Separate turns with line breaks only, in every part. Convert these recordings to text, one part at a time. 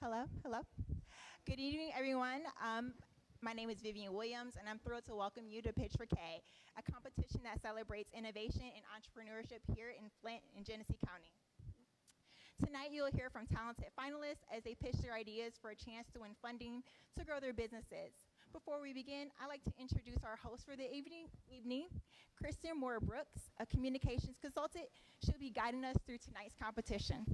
Hello, hello. Good evening, everyone. My name is Vivian Williams, and I'm thrilled to welcome you to Pitch4k, a competition that celebrates innovation and entrepreneurship here in Flint and Genesee County. Tonight, you'll hear from talented finalists as they pitch their ideas for a chance to win funding to grow their businesses. Before we begin, I'd like to introduce our host for the evening, Kristen Moore-Brooks, a communications consultant. She'll be guiding us through tonight's competition.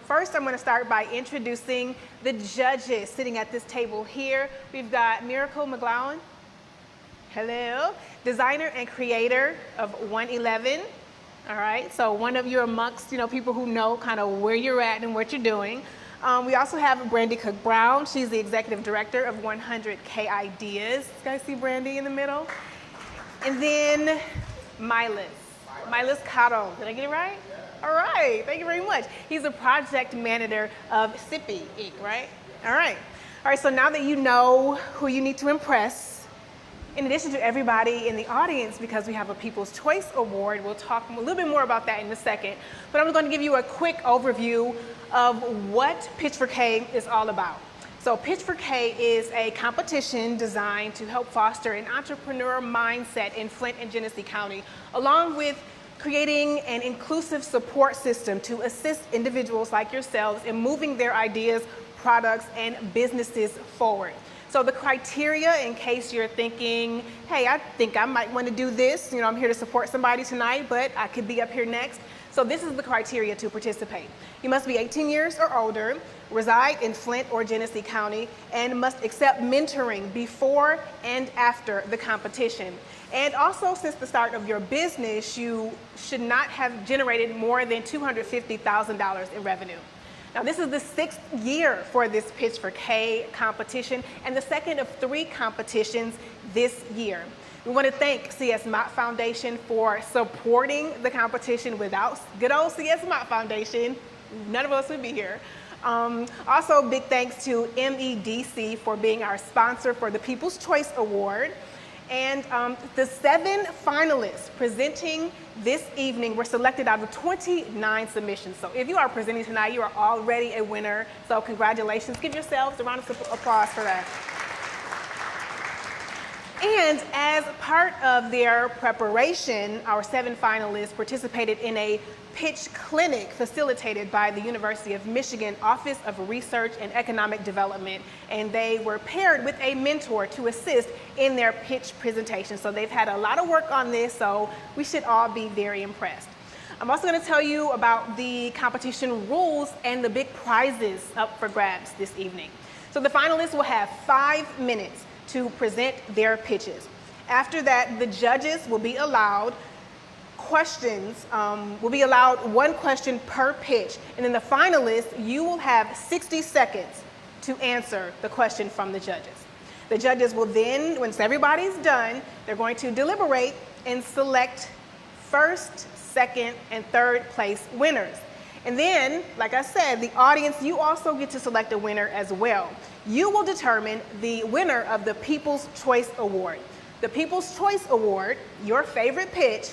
First, I'm going to start by introducing the judges sitting at this table here. We've got Miracle McGlowan. Hello. Designer and creator of 111. All right. So one of you amongst, people who know kind of where you're at and what you're doing. We also have Brandy Cook Brown. She's the executive director of 100K Ideas. You guys see Brandy in the middle? And then Milas Cotto. Did I get it right? All right, thank you very much. He's a project manager of Sippy Inc., right? All right, so now that you know who you need to impress, in addition to everybody in the audience, because we have a People's Choice Award, we'll talk a little bit more about that in a second, but I'm going to give you a quick overview of what Pitch4k is all about. So Pitch4k is a competition designed to help foster an entrepreneur mindset in Flint and Genesee County, along with creating an inclusive support system to assist individuals like yourselves in moving their ideas, products, and businesses forward. So the criteria, in case you're thinking, hey, I think I might want to do this, I'm here to support somebody tonight, but I could be up here next. So this is the criteria to participate. You must be 18 years or older, reside in Flint or Genesee County, and must accept mentoring before and after the competition. And also, since the start of your business, you should not have generated more than $250,000 in revenue. Now, this is the 6th year for this Pitch4k competition and the second of 3 competitions this year. We want to thank CS Mott Foundation for supporting the competition. Without good old CS Mott Foundation, none of us would be here. Also, big thanks to MEDC for being our sponsor for the People's Choice Award. And the 7 finalists presenting this evening were selected out of 29 submissions. So if you are presenting tonight, you are already a winner. So congratulations. Give yourselves a round of applause for that. And as part of their preparation, our 7 finalists participated in a pitch clinic facilitated by the University of Michigan Office of Research and Economic Development, and they were paired with a mentor to assist in their pitch presentation. So they've had a lot of work on this, so we should all be very impressed. I'm also going to tell you about the competition rules and the big prizes up for grabs this evening. So the finalists will have 5 minutes to present their pitches. After that, the judges will be allowed one question per pitch, and then the finalists, you will have 60 seconds to answer the question from the judges. The judges will then, once everybody's done, they're going to deliberate and select first, second, and third place winners. And then, like I said, the audience, you also get to select a winner as well. You will determine the winner of the People's Choice Award. The People's Choice Award, your favorite pitch,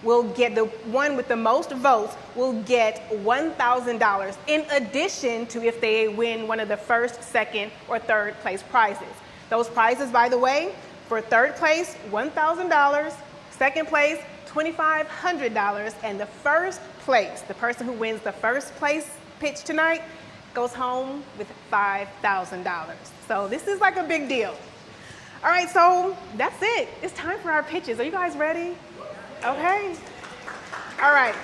will get the one with the most votes will get $1,000 in addition to if they win one of the first, second, or third place prizes. Those prizes, by the way, for third place, $1,000, second place, $2,500, and the first place, the person who wins the first place pitch tonight, goes home with $5,000. So this is like a big deal. All right, so that's it. It's time for our pitches. Are you guys ready? Okay. All right.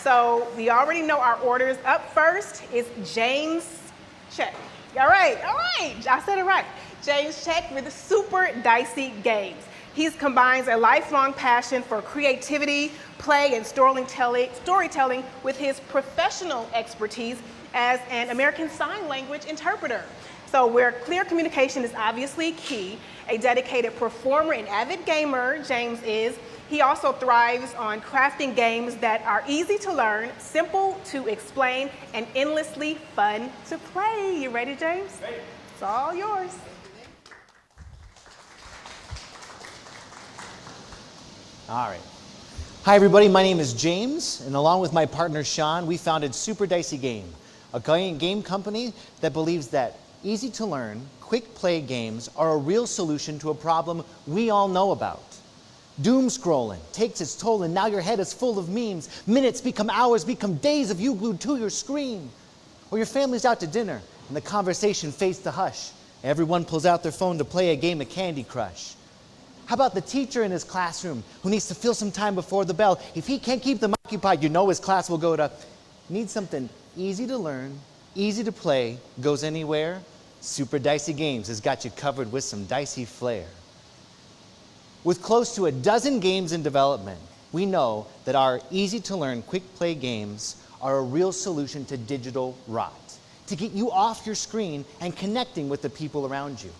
So we already know our orders. Up first is James Check. All right. I said it right. James Check with Super Dicey Games. He combines a lifelong passion for creativity, play, and storytelling with his professional expertise as an American Sign Language interpreter. So where clear communication is obviously key, a dedicated performer and avid gamer, James is. He also thrives on crafting games that are easy to learn, simple to explain, and endlessly fun to play. You ready, James?
Ready.
It's all yours.
All right. Hi everybody, my name is James, and along with my partner Sean, we founded Super Dicey Game, a game company that believes that easy to learn, quick play games are a real solution to a problem we all know about. Doom scrolling takes its toll, and now your head is full of memes. Minutes become hours, become days of you glued to your screen. Or your family's out to dinner, and the conversation fades to hush. Everyone pulls out their phone to play a game of Candy Crush. How about the teacher in his classroom who needs to fill some time before the bell? If he can't keep them occupied, you know his class will go to. Need something easy to learn, easy to play, goes anywhere? Super Dicey Games has got you covered with some dicey flair. With close to a dozen games in development, we know that our easy-to-learn, quick-play games are a real solution to digital rot, to get you off your screen and connecting with the people around you.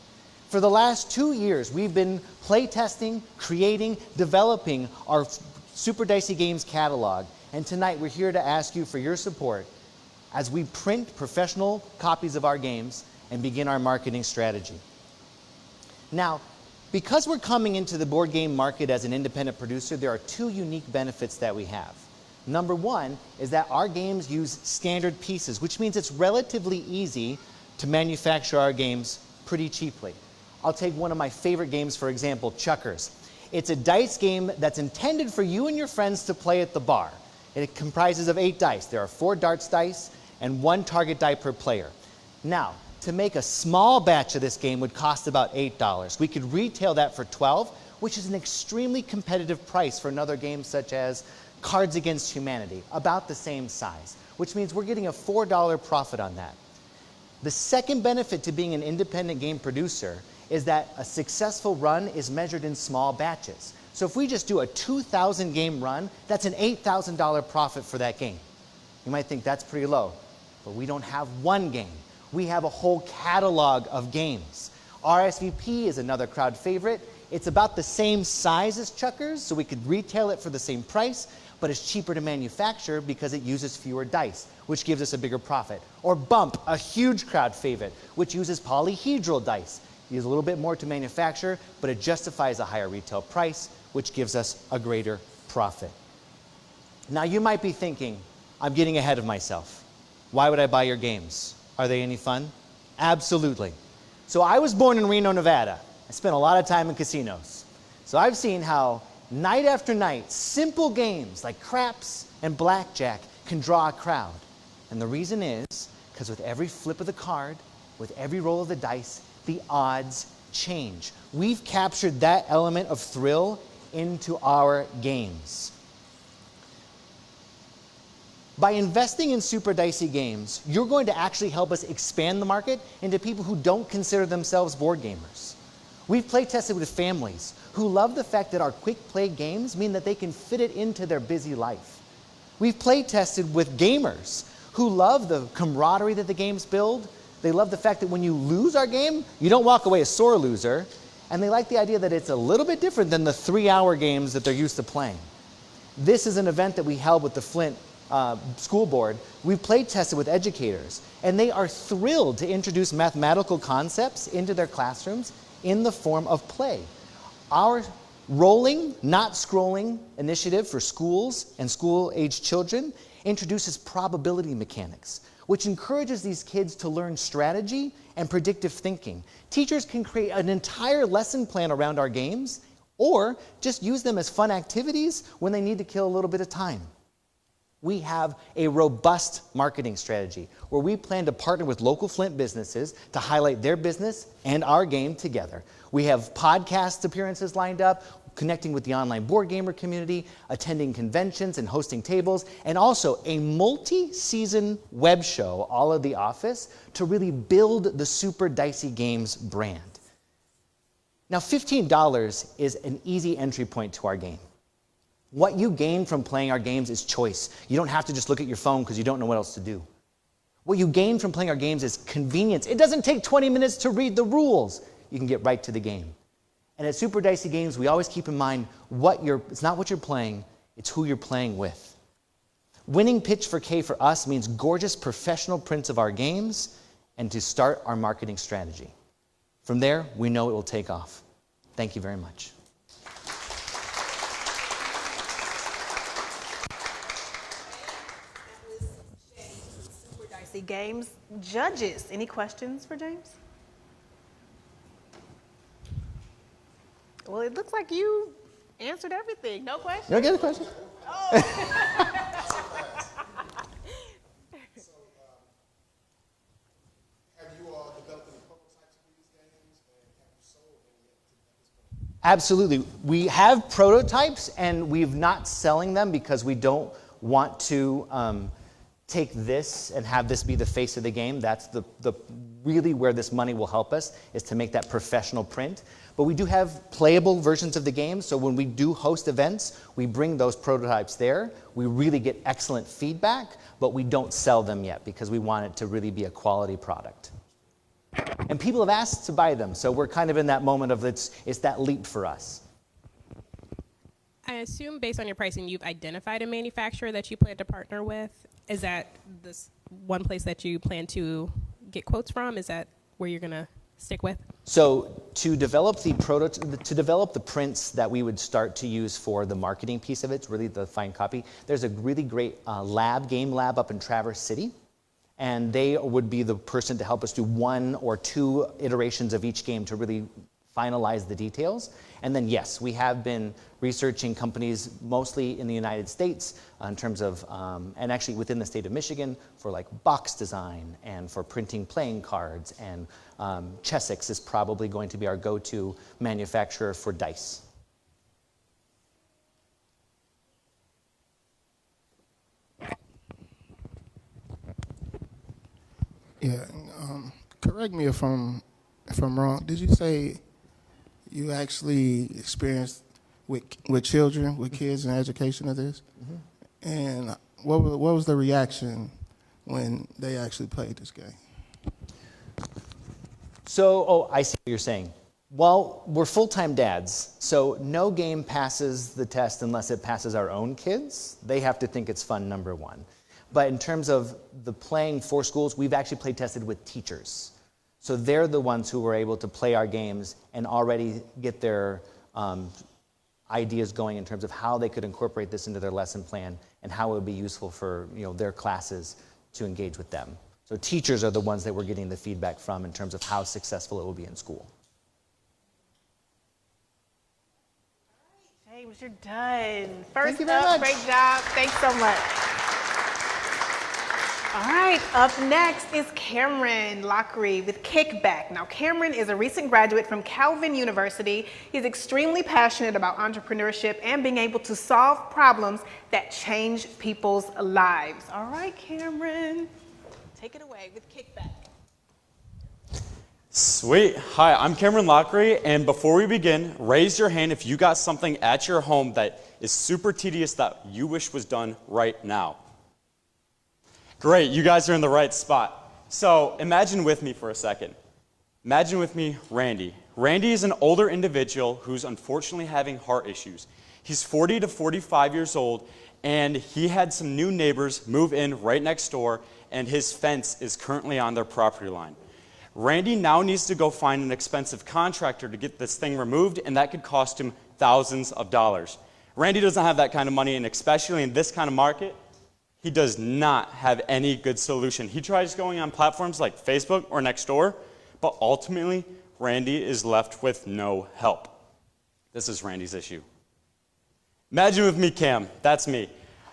For the last 2 years, we've been playtesting, creating, developing our Super Dicey Games catalog, and tonight we're here to ask you for your support as we print professional copies of our games and begin our marketing strategy. Now, because we're coming into the board game market as an independent producer, there are 2 unique benefits that we have. Number 1 is that our games use standard pieces, which means it's relatively easy to manufacture our games pretty cheaply. I'll take one of my favorite games, for example, Chuckers. It's a dice game that's intended for you and your friends to play at the bar. It comprises of 8 dice. There are 4 darts dice and 1 target die per player. Now, to make a small batch of this game would cost about $8. We could retail that for $12, which is an extremely competitive price for another game such as Cards Against Humanity, about the same size, which means we're getting a $4 profit on that. The second benefit to being an independent game producer is that a successful run is measured in small batches. So if we just do a 2,000 game run, that's an $8,000 profit for that game. You might think that's pretty low, but we don't have one game. We have a whole catalog of games. RSVP is another crowd favorite. It's about the same size as Chuckers, so we could retail it for the same price, but it's cheaper to manufacture because it uses fewer dice, which gives us a bigger profit. Or Bump, a huge crowd favorite, which uses polyhedral dice. It uses a little bit more to manufacture, but it justifies a higher retail price, which gives us a greater profit. Now you might be thinking, I'm getting ahead of myself. Why would I buy your games? Are they any fun? Absolutely. So I was born in Reno, Nevada. I spent a lot of time in casinos. So I've seen how night after night, simple games like craps and blackjack can draw a crowd. And the reason is because with every flip of the card, with every roll of the dice, the odds change. We've captured that element of thrill into our games. By investing in Super Dicey Games, you're going to actually help us expand the market into people who don't consider themselves board gamers. We've play tested with families who love the fact that our quick play games mean that they can fit it into their busy life. We've play tested with gamers who love the camaraderie that the games build. They love the fact that when you lose our game, you don't walk away a sore loser. And they like the idea that it's a little bit different than the 3-hour games that they're used to playing. This is an event that we held with the Flint School Board. We've play tested with educators, and they are thrilled to introduce mathematical concepts into their classrooms in the form of play. Our rolling, not scrolling initiative for schools and school-aged children introduces probability mechanics, which encourages these kids to learn strategy and predictive thinking. Teachers can create an entire lesson plan around our games, or just use them as fun activities when they need to kill a little bit of time. We have a robust marketing strategy where we plan to partner with local Flint businesses to highlight their business and our game together. We have podcast appearances lined up, connecting with the online board gamer community, attending conventions and hosting tables, and also a multi-season web show, All of the Office, to really build the Super Dicey Games brand. Now, $15 is an easy entry point to our game. What you gain from playing our games is choice. You don't have to just look at your phone because you don't know what else to do. What you gain from playing our games is convenience. It doesn't take 20 minutes to read the rules. You can get right to the game. And at Super Dicey Games, we always keep in mind it's not what you're playing, it's who you're playing with. Winning Pitch4k for us means gorgeous professional prints of our games and to start our marketing strategy. From there, we know it will take off. Thank you very much.
the game's judges. Any questions for James? Well, it looks like you answered everything. No questions?
You don't get a question?
Have you all developed any prototypes for these games, and have you sold any yet at this point?
Absolutely. We have prototypes, and we've not selling them because we don't want to take this and have this be the face of the game. That's the really where this money will help us, is to make that professional print. But we do have playable versions of the game, so when we do host events, we bring those prototypes there. We really get excellent feedback, but we don't sell them yet because we want it to really be a quality product. And people have asked to buy them, so we're kind of in that moment of it's that leap for us.
I assume based on your pricing, you've identified a manufacturer that you plan to partner with. Is that this one place that you plan to get quotes from? Is that where you're going to stick with?
So to develop the prints that we would start to use for the marketing piece of it, really the fine copy, there's a really great game lab up in Traverse City. And they would be the person to help us do 1 or 2 iterations of each game to really finalize the details. And then yes, we have been researching companies mostly in the United States in terms of, and actually within the state of Michigan for like box design and for printing playing cards, and Chessex is probably going to be our go-to manufacturer for dice.
Yeah, correct me if I'm wrong. Did you say you actually experienced with children, with kids, and education of this? Mm-hmm. And what was the reaction when they actually played this game?
So, I see what you're saying. Well, we're full-time dads, so no game passes the test unless it passes our own kids. They have to think it's fun, number one. But in terms of the playing for schools, we've actually play tested with teachers. So they're the ones who were able to play our games and already get their ideas going in terms of how they could incorporate this into their lesson plan and how it would be useful for their classes to engage with them. So teachers are the ones that we're getting the feedback from in terms of how successful it will be in school.
James, you're done.
Thank
First
you very
up,
much.
great job. Thanks so much. All right, up next is Cameron Lockery with Kickback. Now, Cameron is a recent graduate from Calvin University. He's extremely passionate about entrepreneurship and being able to solve problems that change people's lives. All right, Cameron, take it away with Kickback.
Sweet. Hi, I'm Cameron Lockery, and before we begin, raise your hand if you got something at your home that is super tedious that you wish was done right now. Great, you guys are in the right spot. So imagine with me for a second. Imagine with me Randy. Randy is an older individual who's unfortunately having heart issues. He's 40 to 45 years old, and he had some new neighbors move in right next door, and his fence is currently on their property line. Randy now needs to go find an expensive contractor to get this thing removed, and that could cost him thousands of dollars. Randy doesn't have that kind of money, and especially in this kind of market, he does not have any good solution. He tries going on platforms like Facebook or Nextdoor, but ultimately, Randy is left with no help. This is Randy's issue. Imagine with me Cam, that's me.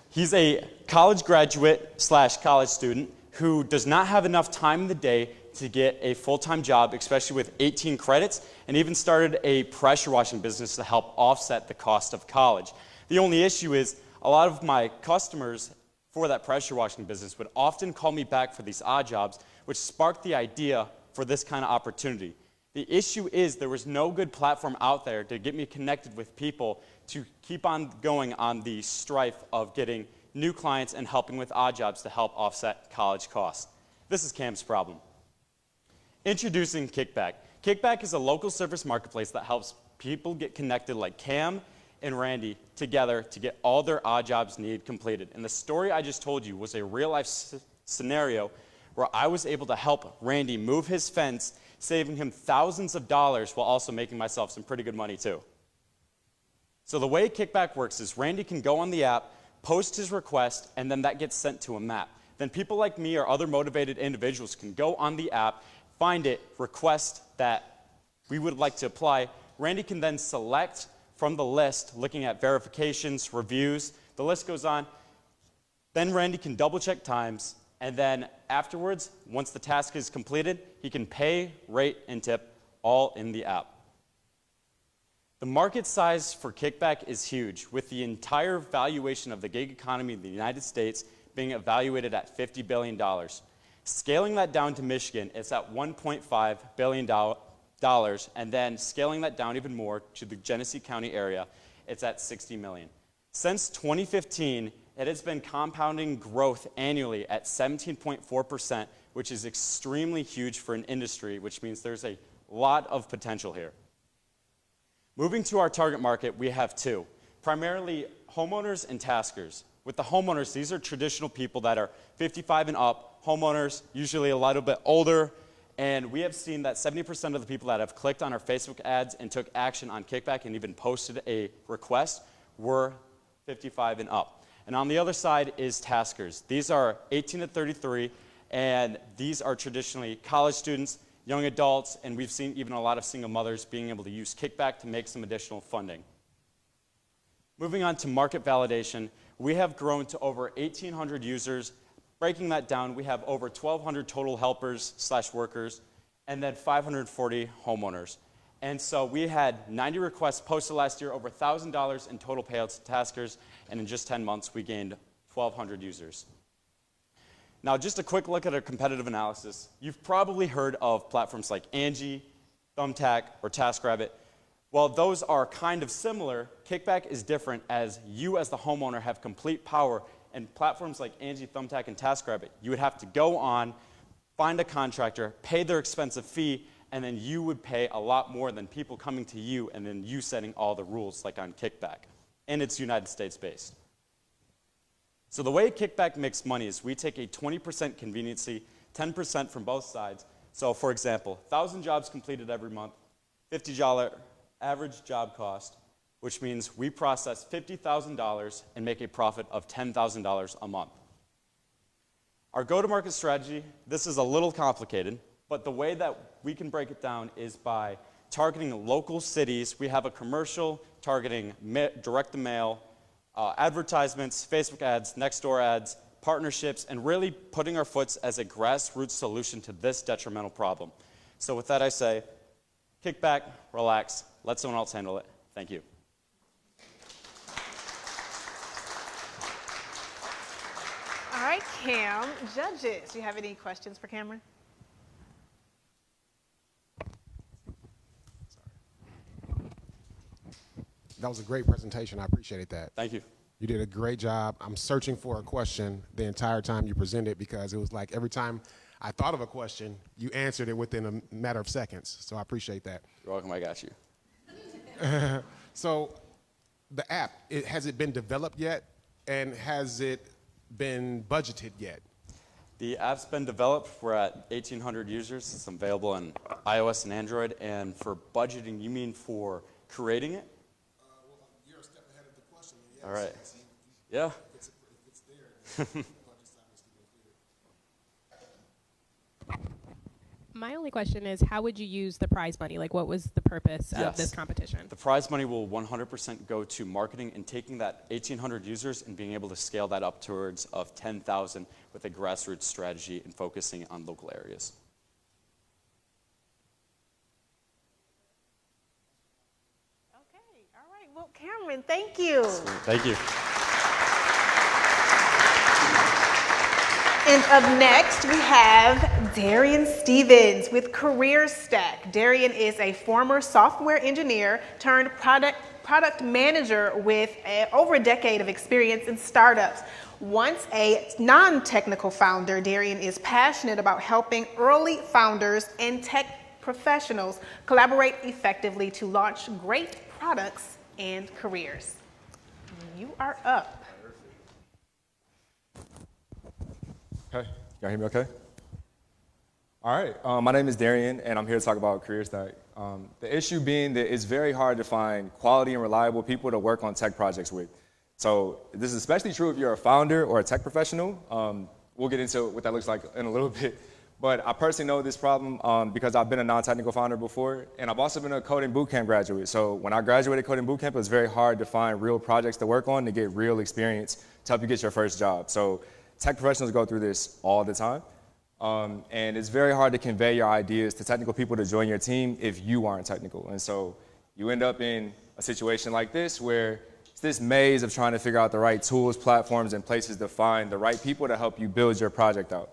He's a college graduate / college student who does not have enough time in the day to get a full-time job, especially with 18 credits, and even started a pressure washing business to help offset the cost of college. The only issue is a lot of my customers for that pressure washing business would often call me back for these odd jobs, which sparked the idea for this kind of opportunity. The issue is there was no good platform out there to get me connected with people to keep on going on the strife of getting new clients and helping with odd jobs to help offset college costs. This is Cam's problem. Introducing Kickback. Kickback is a local service marketplace that helps people get connected like Cam and Randy together to get all their odd jobs need completed. And the story I just told you was a real-life scenario where I was able to help Randy move his fence, saving him thousands of dollars while also making myself some pretty good money too. So the way Kickback works is Randy can go on the app, post his request, and then that gets sent to a map. then people like me or other motivated individuals can go on the app, find it, request that we would like to apply. Randy can then select from the list, looking at verifications, reviews, the list goes on. Then Randy can double check times, and then afterwards, once the task is completed, he can pay, rate, and tip all in the app. The market size for Kickback is huge, with the entire valuation of the gig economy in the United States being evaluated at $50 billion. Scaling that down to Michigan, it's at $1.5 billion, and then scaling that down even more to the Genesee County area, it's at $60 million. Since 2015, it has been compounding growth annually at 17.4%, which is extremely huge for an industry, which means there's a lot of potential here. Moving to our target market, we have two, primarily homeowners and taskers. With the homeowners, these are traditional people that are 55 and up, homeowners, usually a little bit older, and we have seen that 70% of the people that have clicked on our Facebook ads and took action on Kickback and even posted a request were 55 and up. And on the other side is taskers. These are 18 to 33, and these are traditionally college students, young adults, and we've seen even a lot of single mothers being able to use Kickback to make some additional funding. Moving on to market validation, we have grown to over 1,800 users. Breaking that down, we have over 1,200 total helpers/workers, and then 540 homeowners. And so we had 90 requests posted last year, over $1,000 in total payouts to taskers, and in just 10 months, we gained 1,200 users. Now, just a quick look at our competitive analysis. You've probably heard of platforms like Angie, Thumbtack, or TaskRabbit. While those are kind of similar, Kickback is different as you as the homeowner have complete power, and platforms like Angie, Thumbtack, and TaskRabbit, you would have to go on, find a contractor, pay their expensive fee, and then you would pay a lot more than people coming to you and then you setting all the rules like on Kickback. And it's United States based. So the way Kickback makes money is we take a 20% convenience fee, 10% from both sides. So for example, 1,000 jobs completed every month, $50 average job cost, which means we process $50,000 and make a profit of $10,000 a month. Our go-to-market strategy, this is a little complicated, but the way that we can break it down is by targeting local cities. We have a commercial targeting direct-to-mail, advertisements, Facebook ads, Nextdoor ads, partnerships, and really putting our foot as a grassroots solution to this detrimental problem. So with that I say, kick back, relax, let someone else handle it. Thank you.
All right, Cam, judges, do you have any questions for Cameron?
That was a great presentation. I appreciated that.
Thank you.
You did a great job. I'm searching for a question the entire time you presented because it was like every time I thought of a question, you answered it within a matter of seconds. So I appreciate that.
You're welcome. I got you.
So the app, has it been developed yet? And has it been budgeted yet?
The app's been developed. We're at 1,800 users. It's available on iOS and Android. And for budgeting, you mean for creating it?
Well, you're a step ahead of the question. Yes.
All right. Yeah.
If it's there, the budget side is to be clear.
My only question is, how would you use the prize money? Like, what was the purpose of this competition?
The prize money will 100% go to marketing and taking that 1,800 users and being able to scale that up towards of 10,000 with a grassroots strategy and focusing on local areas.
Okay, all right. Well, Cameron, thank you.
Thank you.
And up next, we have Darian Stevens with Career Stack. Darian is a former software engineer turned product manager with over a decade of experience in startups. Once a non-technical founder, Darian is passionate about helping early founders and tech professionals collaborate effectively to launch great products and careers. You are up.
Okay, y'all hear me okay? All right, my name is Darian, and I'm here to talk about Career Stack. The issue being that it's very hard to find quality and reliable people to work on tech projects with. So this is especially true if you're a founder or a tech professional. we'll get into what that looks like in a little bit. But I personally know this problem because I've been a non-technical founder before, and I've also been a coding bootcamp graduate. So when I graduated coding bootcamp, it was very hard to find real projects to work on to get real experience to help you get your first job. So tech professionals go through this all the time. And it's very hard to convey your ideas to technical people to join your team if you aren't technical. And so you end up in a situation like this where it's this maze of trying to figure out the right tools, platforms, and places to find the right people to help you build your project out.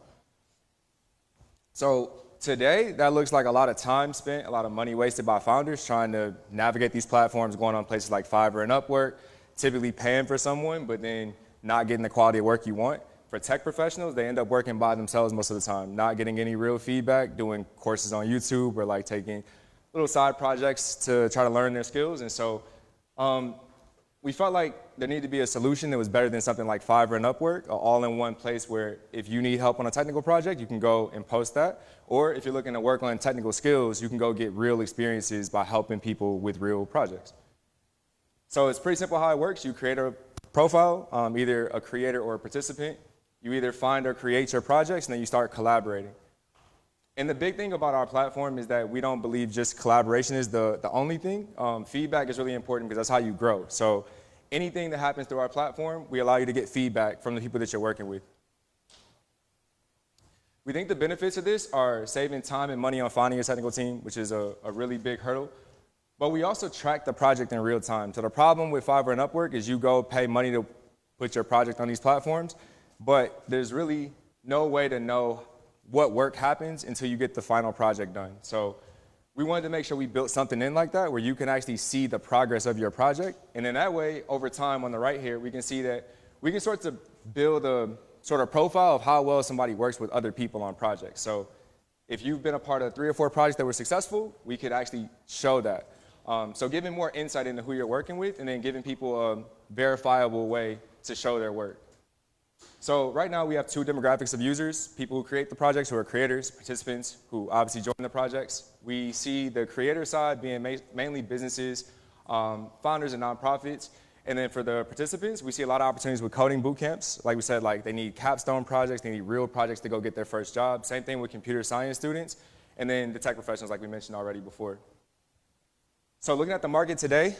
So today, that looks like a lot of time spent, a lot of money wasted by founders trying to navigate these platforms, going on places like Fiverr and Upwork, typically paying for someone, but then not getting the quality of work you want. For tech professionals, they end up working by themselves most of the time, not getting any real feedback, doing courses on YouTube or like taking little side projects to try to learn their skills. And so we felt like there needed to be a solution that was better than something like Fiverr and Upwork, all-in-one place where if you need help on a technical project, you can go and post that. Or if you're looking to work on technical skills, you can go get real experiences by helping people with real projects. So it's pretty simple how it works. You create a profile, either a creator or a participant. You either find or create your projects, and then you start collaborating. And the big thing about our platform is that we don't believe just collaboration is the only thing. Feedback is really important because that's how you grow. So anything that happens through our platform, we allow you to get feedback from the people that you're working with. We think the benefits of this are saving time and money on finding a technical team, which is a really big hurdle. But we also track the project in real time. So the problem with Fiverr and Upwork is you go pay money to put your project on these platforms, but there's really no way to know what work happens until you get the final project done. So we wanted to make sure we built something in like that where you can actually see the progress of your project. And in that way, over time on the right here, we can see that we can start to build a sort of profile of how well somebody works with other people on projects. So if you've been a part of 3 or 4 projects that were successful, we could actually show that. So giving more insight into who you're working with and then giving people a verifiable way to show their work. So right now we have 2 demographics of users, people who create the projects who are creators, participants who obviously join the projects. We see the creator side being mainly businesses, founders and nonprofits. And then for the participants, we see a lot of opportunities with coding boot camps. Like we said, like they need capstone projects, they need real projects to go get their first job. Same thing with computer science students. And then the tech professionals like we mentioned already before. So looking at the market today,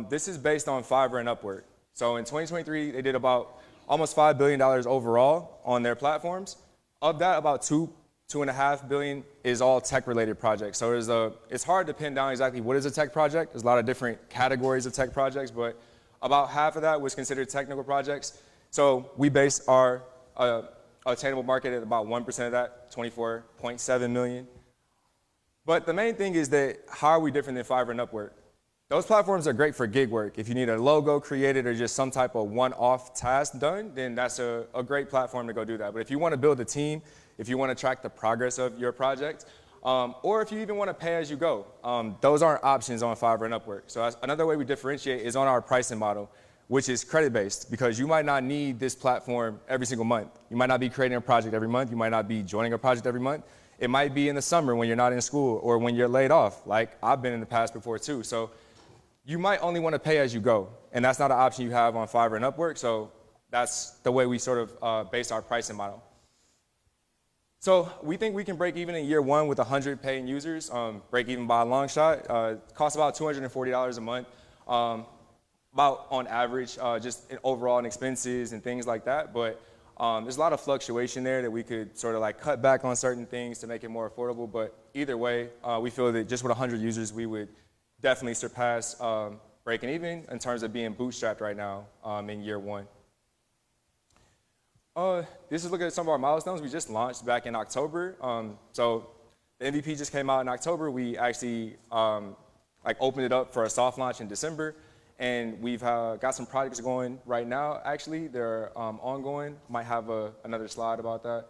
this is based on Fiverr and Upwork. So in 2023, they did about almost $5 billion overall on their platforms. Of that, about $2.5 billion is all tech-related projects. So it's hard to pin down exactly what is a tech project. There's a lot of different categories of tech projects, but about half of that was considered technical projects. So we base our attainable market at about 1% of that, 24.7 million. But the main thing is that how are we different than Fiverr and Upwork? Those platforms are great for gig work. If you need a logo created or just some type of one-off task done, then that's a great platform to go do that. But if you want to build a team, if you want to track the progress of your project, or if you even want to pay as you go, those aren't options on Fiverr and Upwork. So another way we differentiate is on our pricing model, which is credit-based, because you might not need this platform every single month. You might not be creating a project every month. You might not be joining a project every month. It might be in the summer when you're not in school or when you're laid off, like I've been in the past before too. So you might only want to pay as you go, and that's not an option you have on Fiverr and Upwork, so that's the way we sort of base our pricing model. So we think we can break even in year 1 with 100 paying users, break even by a long shot. It costs about $240 a month, about on average, just overall in expenses and things like that, but there's a lot of fluctuation there that we could sort of like cut back on certain things to make it more affordable, but either way, we feel that just with 100 users, we would definitely surpass breaking even in terms of being bootstrapped right now in year 1. This is looking at some of our milestones. We just launched back in October. So the MVP just came out in October. We actually opened it up for a soft launch in December. And we've got some projects going right now, actually. They're ongoing. Might have another slide about that.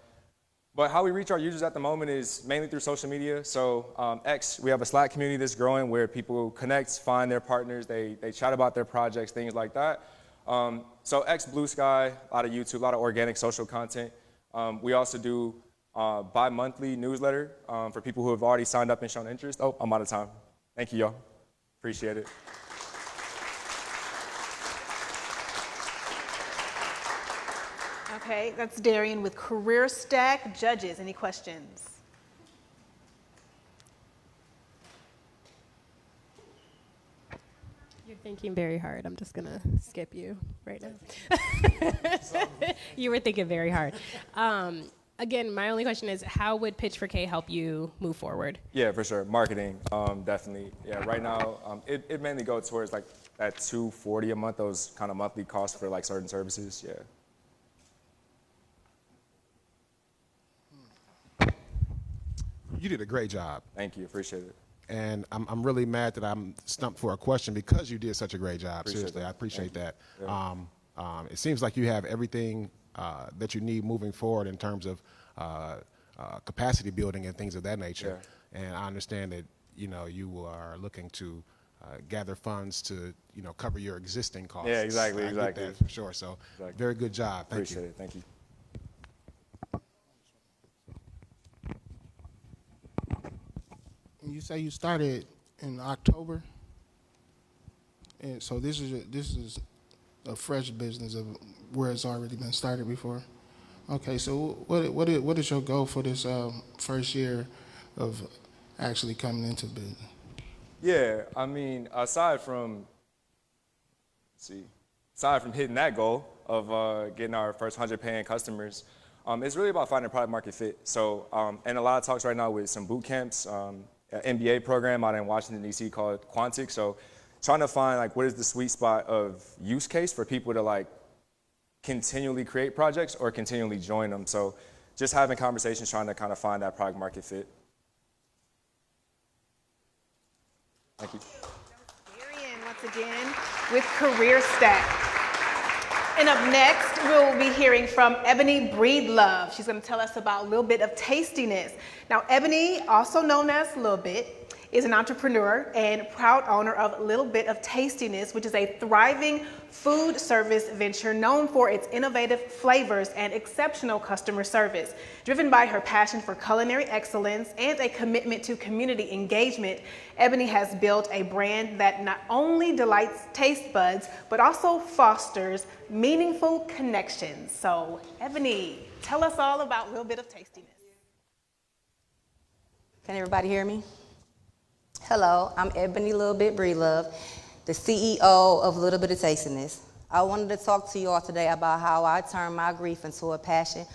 But how we reach our users at the moment is mainly through social media. So X, we have a Slack community that's growing where people connect, find their partners, they chat about their projects, things like that. So X, Blue Sky, a lot of YouTube, a lot of organic social content. We also do bi-monthly newsletter for people who have already signed up and shown interest. Oh, I'm out of time. Thank you, y'all. Appreciate it.
Okay, that's Darian with Career Stack. Judges, any questions?
You're thinking very hard. I'm just going to skip you right now. You were thinking very hard. Again, my only question is, how would Pitch4k help you move forward?
Yeah, for sure. Marketing, definitely. Yeah, right now, it mainly goes towards like that $240 a month, those kind of monthly costs for like certain services. Yeah.
You did a great job.
Thank you. Appreciate it.
And I'm really mad that I'm stumped for a question because you did such a great job.
Appreciate
Seriously,
that.
I appreciate that.
Yeah.
It seems like you have everything that you need moving forward in terms of capacity building and things of that nature.
Yeah.
And I understand that you are looking to gather funds to cover your existing costs.
Yeah, exactly,
I get
exactly.
that for sure. So
Exactly.
very good job. Thank
Appreciate
you.
it. Thank you.
And you say you started in October, and so this is a fresh business of where it's already been started before. Okay, so what is your goal for this first year of actually coming into business?
Yeah, I mean, aside from hitting that goal of getting our first 100 paying customers, it's really about finding product market fit. So, and a lot of talks right now with some boot camps, an MBA program out in Washington, D.C. called Quantic. So trying to find like what is the sweet spot of use case for people to like continually create projects or continually join them. So just having conversations, trying to kind of find that product market fit. Thank you.
Darian, once again, with Career Stack. And up next, we'll be hearing from Ebony Breedlove. She's going to tell us about a little bit of tastiness. Now, Ebony, also known as Lil Bit, is an entrepreneur and proud owner of Little Bit of Tastiness, which is a thriving food service venture known for its innovative flavors and exceptional customer service. Driven by her passion for culinary excellence and a commitment to community engagement, Ebony has built a brand that not only delights taste buds, but also fosters meaningful connections. So, Ebony, tell us all about Little Bit of Tastiness.
Can everybody hear me? Hello, I'm Ebony Little Bit Breedlove, the CEO of Little Bit of Tastiness. I wanted to talk to you all today about how I turned my grief into a passion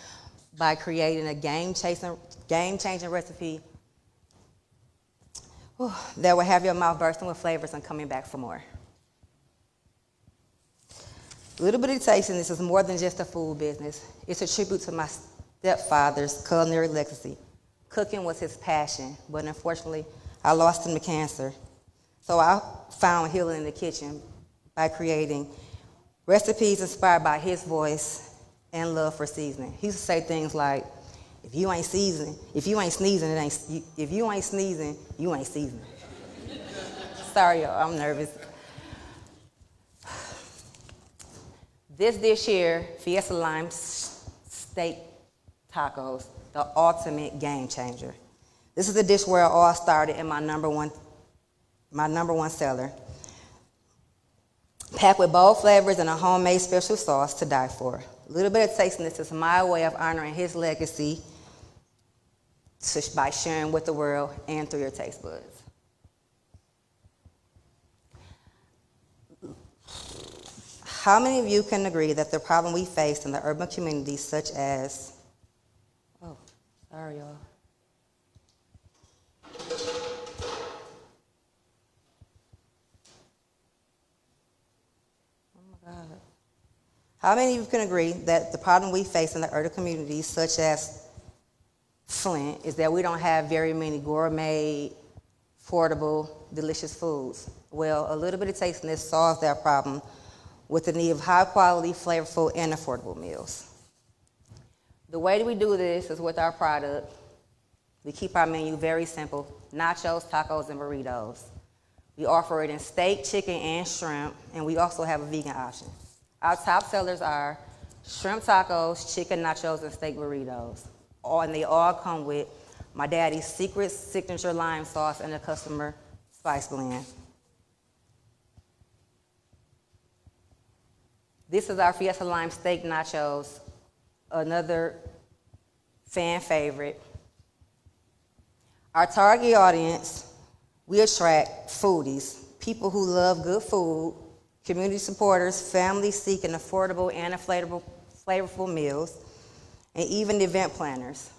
by creating a game-changing recipe that will have your mouth bursting with flavors and coming back for more. Little Bit of Tastiness is more than just a food business. It's a tribute to my stepfather's culinary legacy. Cooking was his passion, but unfortunately, I lost him to cancer. So I found healing in the kitchen by creating recipes inspired by his voice and love for seasoning. He used to say things like, if you ain't sneezing, you ain't seasoning. Sorry, y'all, I'm nervous. This dish here, Fiesta Lime Steak Tacos, the ultimate game changer. This is the dish where it all started and my number one seller. Packed with bold flavors and a homemade special sauce to die for. A little bit of tastiness is my way of honoring his legacy by sharing with the world and through your taste buds. How many of you can agree that the problem we face in the urban communities such as, sorry y'all. How many of you can agree that the problem we face in the urban communities, such as Flint, is that we don't have very many gourmet, affordable, delicious foods? Well, a little bit of tastiness solves that problem with the need of high-quality, flavorful, and affordable meals. The way that we do this is with our product. We keep our menu very simple: nachos, tacos, and burritos. We offer it in steak, chicken, and shrimp, and we also have a vegan option. Our top sellers are shrimp tacos, chicken nachos, and steak burritos. And they all come with my daddy's secret signature lime sauce and a customer spice blend. This is our Fiesta Lime Steak Nachos another fan favorite. Our target audience, we attract foodies, people who love good food, community supporters, families seeking affordable and flavorful meals, and even event planners.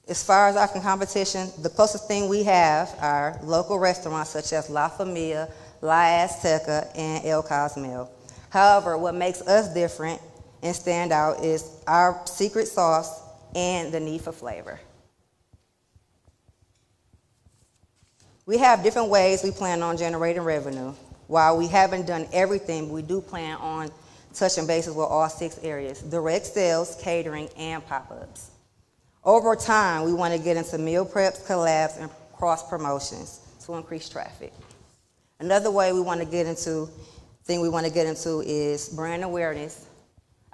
As far as our competition, the closest thing we have are local restaurants such as La Familia, La Azteca, and El Cosmel. However, what makes us different and stand out is our secret sauce and the need for flavor. We have different ways we plan on generating revenue. While we haven't done everything, we do plan on touching bases with all 6 areas: direct sales, catering, and pop-ups. Over time, we want to get into meal preps, collabs, and cross-promotions to increase traffic. Another way we want to get into is brand awareness.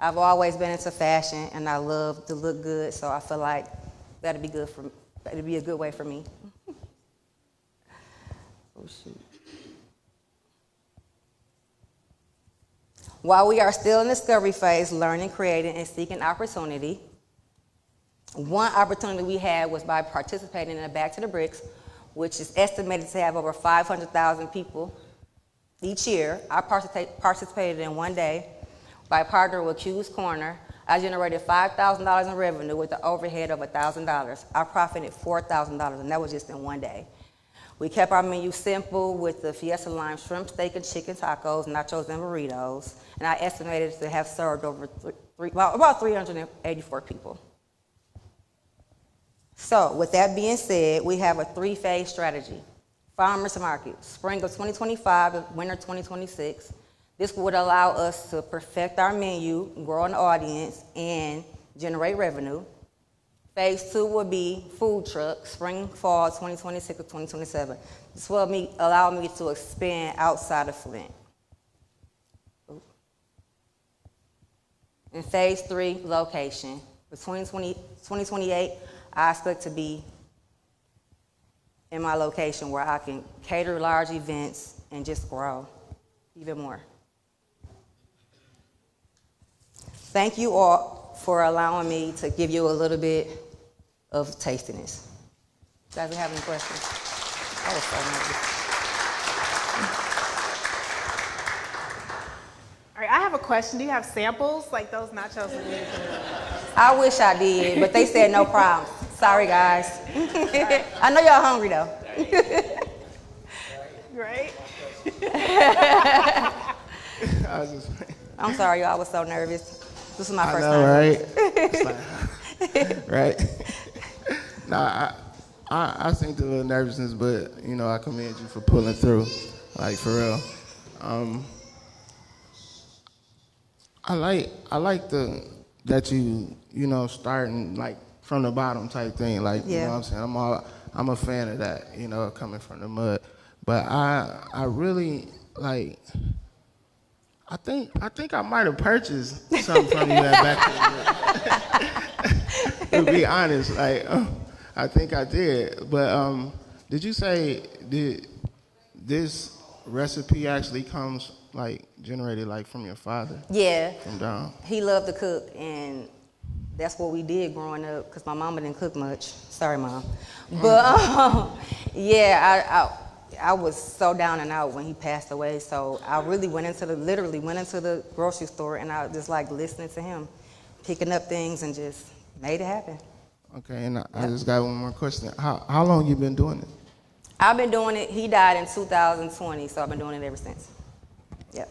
I've always been into fashion, and I love to look good, so I feel like that'd be a good way for me. Oh, shoot. While we are still in the discovery phase, learning, creating, and seeking opportunity, one opportunity we had was by participating in the Back to the Bricks, which is estimated to have over 500,000 people each year. I participated in one day by partnering with Q's Corner. I generated $5,000 in revenue with the overhead of $1,000. I profited $4,000, and that was just in one day. We kept our menu simple with the Fiesta Lime shrimp, steak, and chicken tacos, nachos, and burritos, and I estimated to have served about 384 people. So, with that being said, we have a 3-phase strategy. Farmers market, spring of 2025 to winter 2026. This would allow us to perfect our menu, grow an audience, and generate revenue. Phase 2 would be food truck, spring, fall 2026 to 2027. This will allow me to expand outside of Flint. In phase 3, location. For 2028, I expect to be in my location where I can cater large events and just grow even more. Thank you all for allowing me to give you a little bit of tastiness. You guys have any questions? I was so nervous.
All right, I have a question. Do you have samples like those nachos?
I wish I did, but they said no problem. Sorry, guys. I know y'all hungry, though.
Right?
I'm sorry, y'all. I was so nervous. This is my first
time.
Right?
Right? Nah, I think the little nervousness, but, I commend you for pulling through, like, for real. I like that you, starting, like, from the bottom type thing, like,
Yeah.
You know what I'm saying? I'm a fan of that, coming from the mud. But I really, like, I think I might have purchased something from you at back to be honest, like, I think I did. But did you say this recipe actually comes, like, generated, like, from your father?
Yeah.
From down?
He loved to cook, and that's what we did growing up, because my mama didn't cook much. Sorry, Mom. But, yeah, I was so down and out when he passed away, so I really literally went into the grocery store, and I just like listening to him, picking up things, and just made it happen.
Okay, and I just got one more question. How long you been doing it?
I've been doing it. He died in 2020, so I've been doing it ever since. Yep.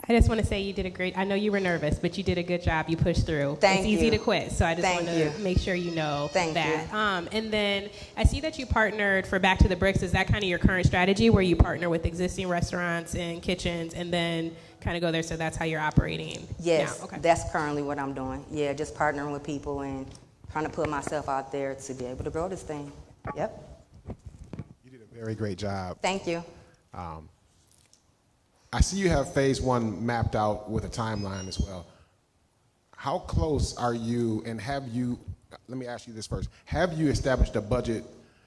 I just want to say you did I know you were nervous, but you did a good job. You pushed through.
Thank you.
It's easy to quit, so I just
Thank
want
you.
to make sure you know
Thank
that.
you.
And then I see that you partnered for Back to the Bricks. Is that kind of your current strategy, where you partner with existing restaurants and kitchens and then kind of go there, so that's how you're operating
Yes,
now? Okay.
That's currently what I'm doing. Yeah, just partnering with people and trying to put myself out there to be able to grow this thing. Yep.
You did a very great job.
Thank you.
I see you have phase 1 mapped out with a timeline as well. how close are you, and let me ask you this first, have you established a budget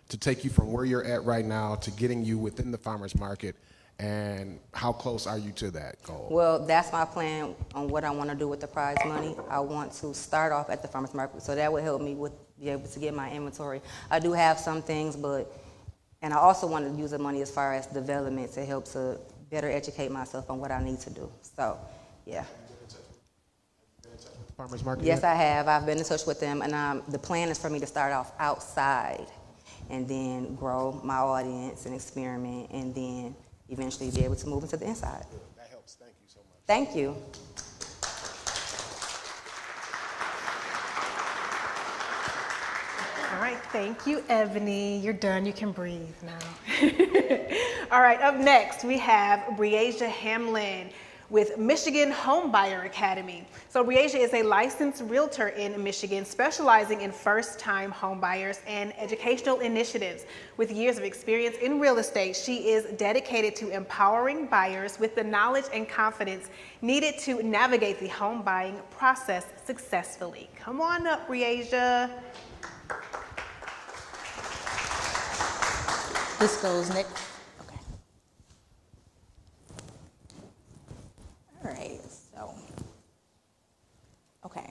to take you from where you're at right now to getting you within the farmer's market, and how close are you to that goal?
Well, that's my plan on what I want to do with the prize money. I want to start off at the farmer's market, so that would help me with be able to get my inventory. I do have some things, and I also want to use the money as far as development to help to better educate myself on what I need to do. So, yeah.
Farmer's market?
Yes, I have. I've been in touch with them, and the plan is for me to start off outside and then grow my audience and experiment, and then eventually be able to move into the inside.
That helps. Thank you so much.
Thank you.
All right, thank you, Ebony. You're done. You can breathe now. All right, up next, we have Breasia Hamlin with Michigan Homebuyer Academy. So Breasia is a licensed realtor in Michigan, specializing in first-time homebuyers and educational initiatives. With years of experience in real estate, she is dedicated to empowering buyers with the knowledge and confidence needed to navigate the home buying process successfully. Come on up, Breasia.
This goes next. Okay. All right, okay.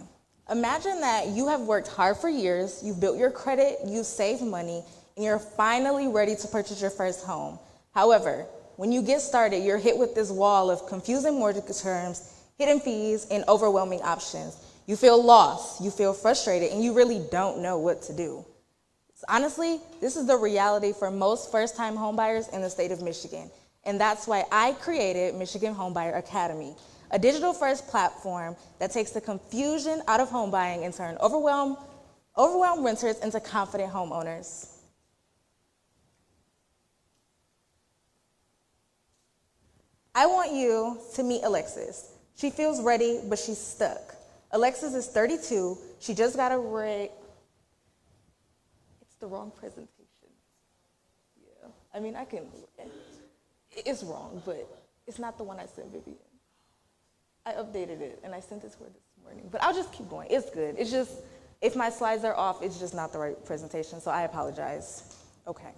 Imagine that you have worked hard for years, you've built your credit, you've saved money, and you're finally ready to purchase your first home. However, when you get started, you're hit with this wall of confusing mortgage terms, hidden fees, and overwhelming options. You feel lost, you feel frustrated, and you really don't know what to do. Honestly, this is the reality for most first-time homebuyers in the state of Michigan, and that's why I created Michigan Homebuyer Academy, a digital-first platform that takes the confusion out of home buying and turns overwhelmed renters into confident homeowners. I want you to meet Alexis. She feels ready, but she's stuck. Alexis is 32. She just got a the wrong presentation. Yeah, I mean, it's wrong, but it's not the one I sent Vivian. I updated it and I sent it to her this morning, but I'll just keep going. It's good. It's just, if my slides are off, it's just not the right presentation, so I apologize. Okay.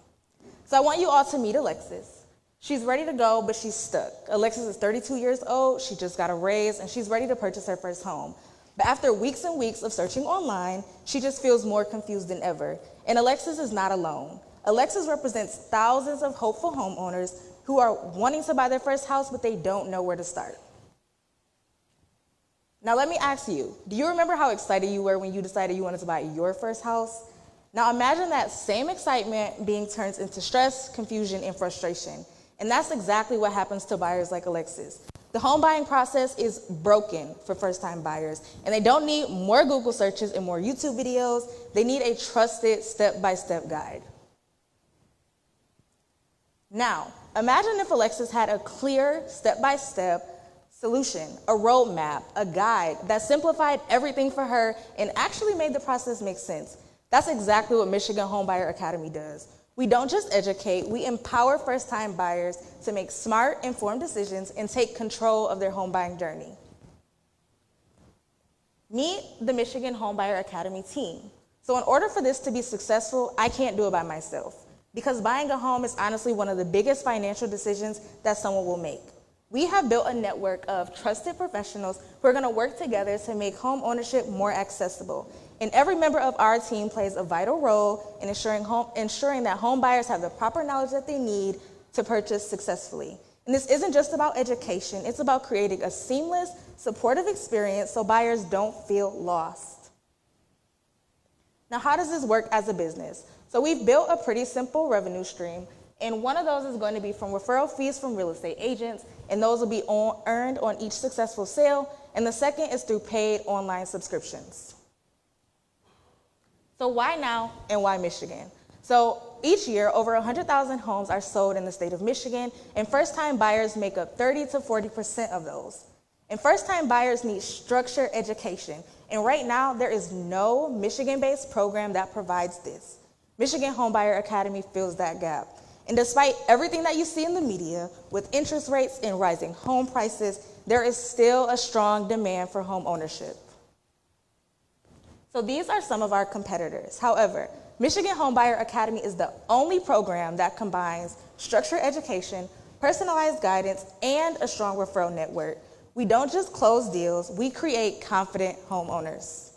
So I want you all to meet Alexis. She's ready to go, but she's stuck. Alexis is 32 years old. She just got a raise and she's ready to purchase her first home. But after weeks and weeks of searching online, she just feels more confused than ever. And Alexis is not alone. Alexis represents thousands of hopeful homeowners who are wanting to buy their first house, but they don't know where to start. Now let me ask you, do you remember how excited you were when you decided you wanted to buy your first house? Now imagine that same excitement being turned into stress, confusion, and frustration. And that's exactly what happens to buyers like Alexis. The home buying process is broken for first-time buyers, and they don't need more Google searches and more YouTube videos. They need a trusted step-by-step guide. Now, imagine if Alexis had a clear step-by-step solution, a roadmap, a guide that simplified everything for her and actually made the process make sense. That's exactly what Michigan Homebuyer Academy does. We don't just educate, we empower first-time buyers to make smart, informed decisions and take control of their home buying journey. Meet the Michigan Homebuyer Academy team. So in order for this to be successful, I can't do it by myself, because buying a home is honestly one of the biggest financial decisions that someone will make. We have built a network of trusted professionals who are going to work together to make home ownership more accessible. And every member of our team plays a vital role in ensuring that home buyers have the proper knowledge that they need to purchase successfully. And this isn't just about education, it's about creating a seamless, supportive experience so buyers don't feel lost. Now, how does this work as a business? So we've built a pretty simple revenue stream, and one of those is going to be from referral fees from real estate agents, and those will be earned on each successful sale, and the second is through paid online subscriptions. So why now and why Michigan? So each year, over 100,000 homes are sold in the state of Michigan, and first-time buyers make up 30 to 40% of those. And first-time buyers need structured education, and right now there is no Michigan-based program that provides this. Michigan Homebuyer Academy fills that gap. And despite everything that you see in the media, with interest rates and rising home prices, there is still a strong demand for home ownership. So these are some of our competitors. However, Michigan Homebuyer Academy is the only program that combines structured education, personalized guidance, and a strong referral network. We don't just close deals, we create confident homeowners.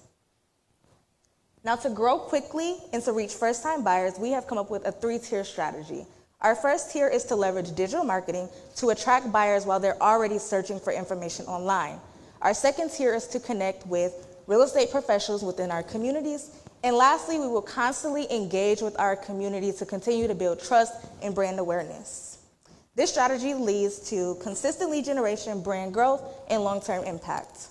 Now, to grow quickly and to reach first-time buyers, we have come up with a 3-tier strategy. Our first tier is to leverage digital marketing to attract buyers while they're already searching for information online. Our second tier is to connect with real estate professionals within our communities. And lastly, we will constantly engage with our community to continue to build trust and brand awareness. This strategy leads to consistent lead generation, brand growth, and long-term impact.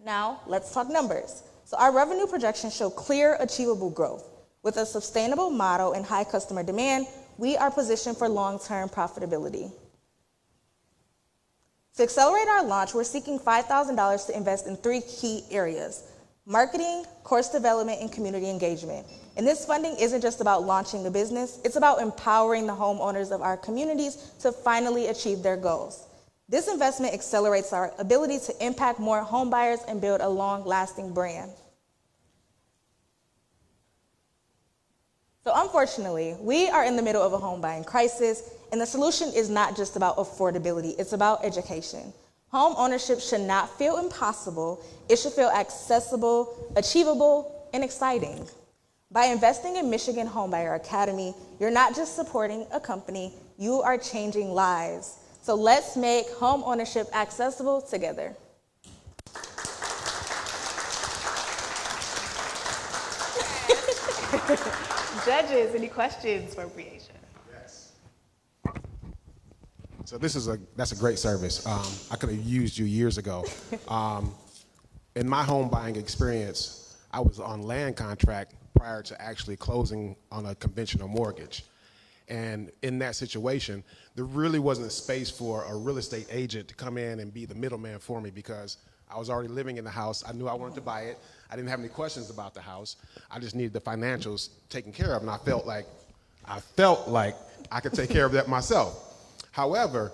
Now, let's talk numbers. So our revenue projections show clear, achievable growth. With a sustainable model and high customer demand, we are positioned for long-term profitability. To accelerate our launch, we're seeking $5,000 to invest in 3 key areas: marketing, course development, and community engagement. And this funding isn't just about launching the business, it's about empowering the homeowners of our communities to finally achieve their goals. This investment accelerates our ability to impact more home buyers and build a long-lasting brand. So unfortunately, we are in the middle of a home buying crisis, and the solution is not just about affordability, it's about education. Home ownership should not feel impossible, it should feel accessible, achievable, and exciting. By investing in Michigan Homebuyer Academy, you're not just supporting a company, you are changing lives. So let's make home ownership accessible together.
Judges, any questions for Briasia?
Yes. So that's a great service. I could have used you years ago. In my home buying experience, I was on land contract prior to actually closing on a conventional mortgage. And in that situation, there really wasn't a space for a real estate agent to come in and be the middleman for me because I was already living in the house. I knew I wanted to buy it. I didn't have any questions about the house. I just needed the financials taken care of, and I felt like I could take care of that myself. However,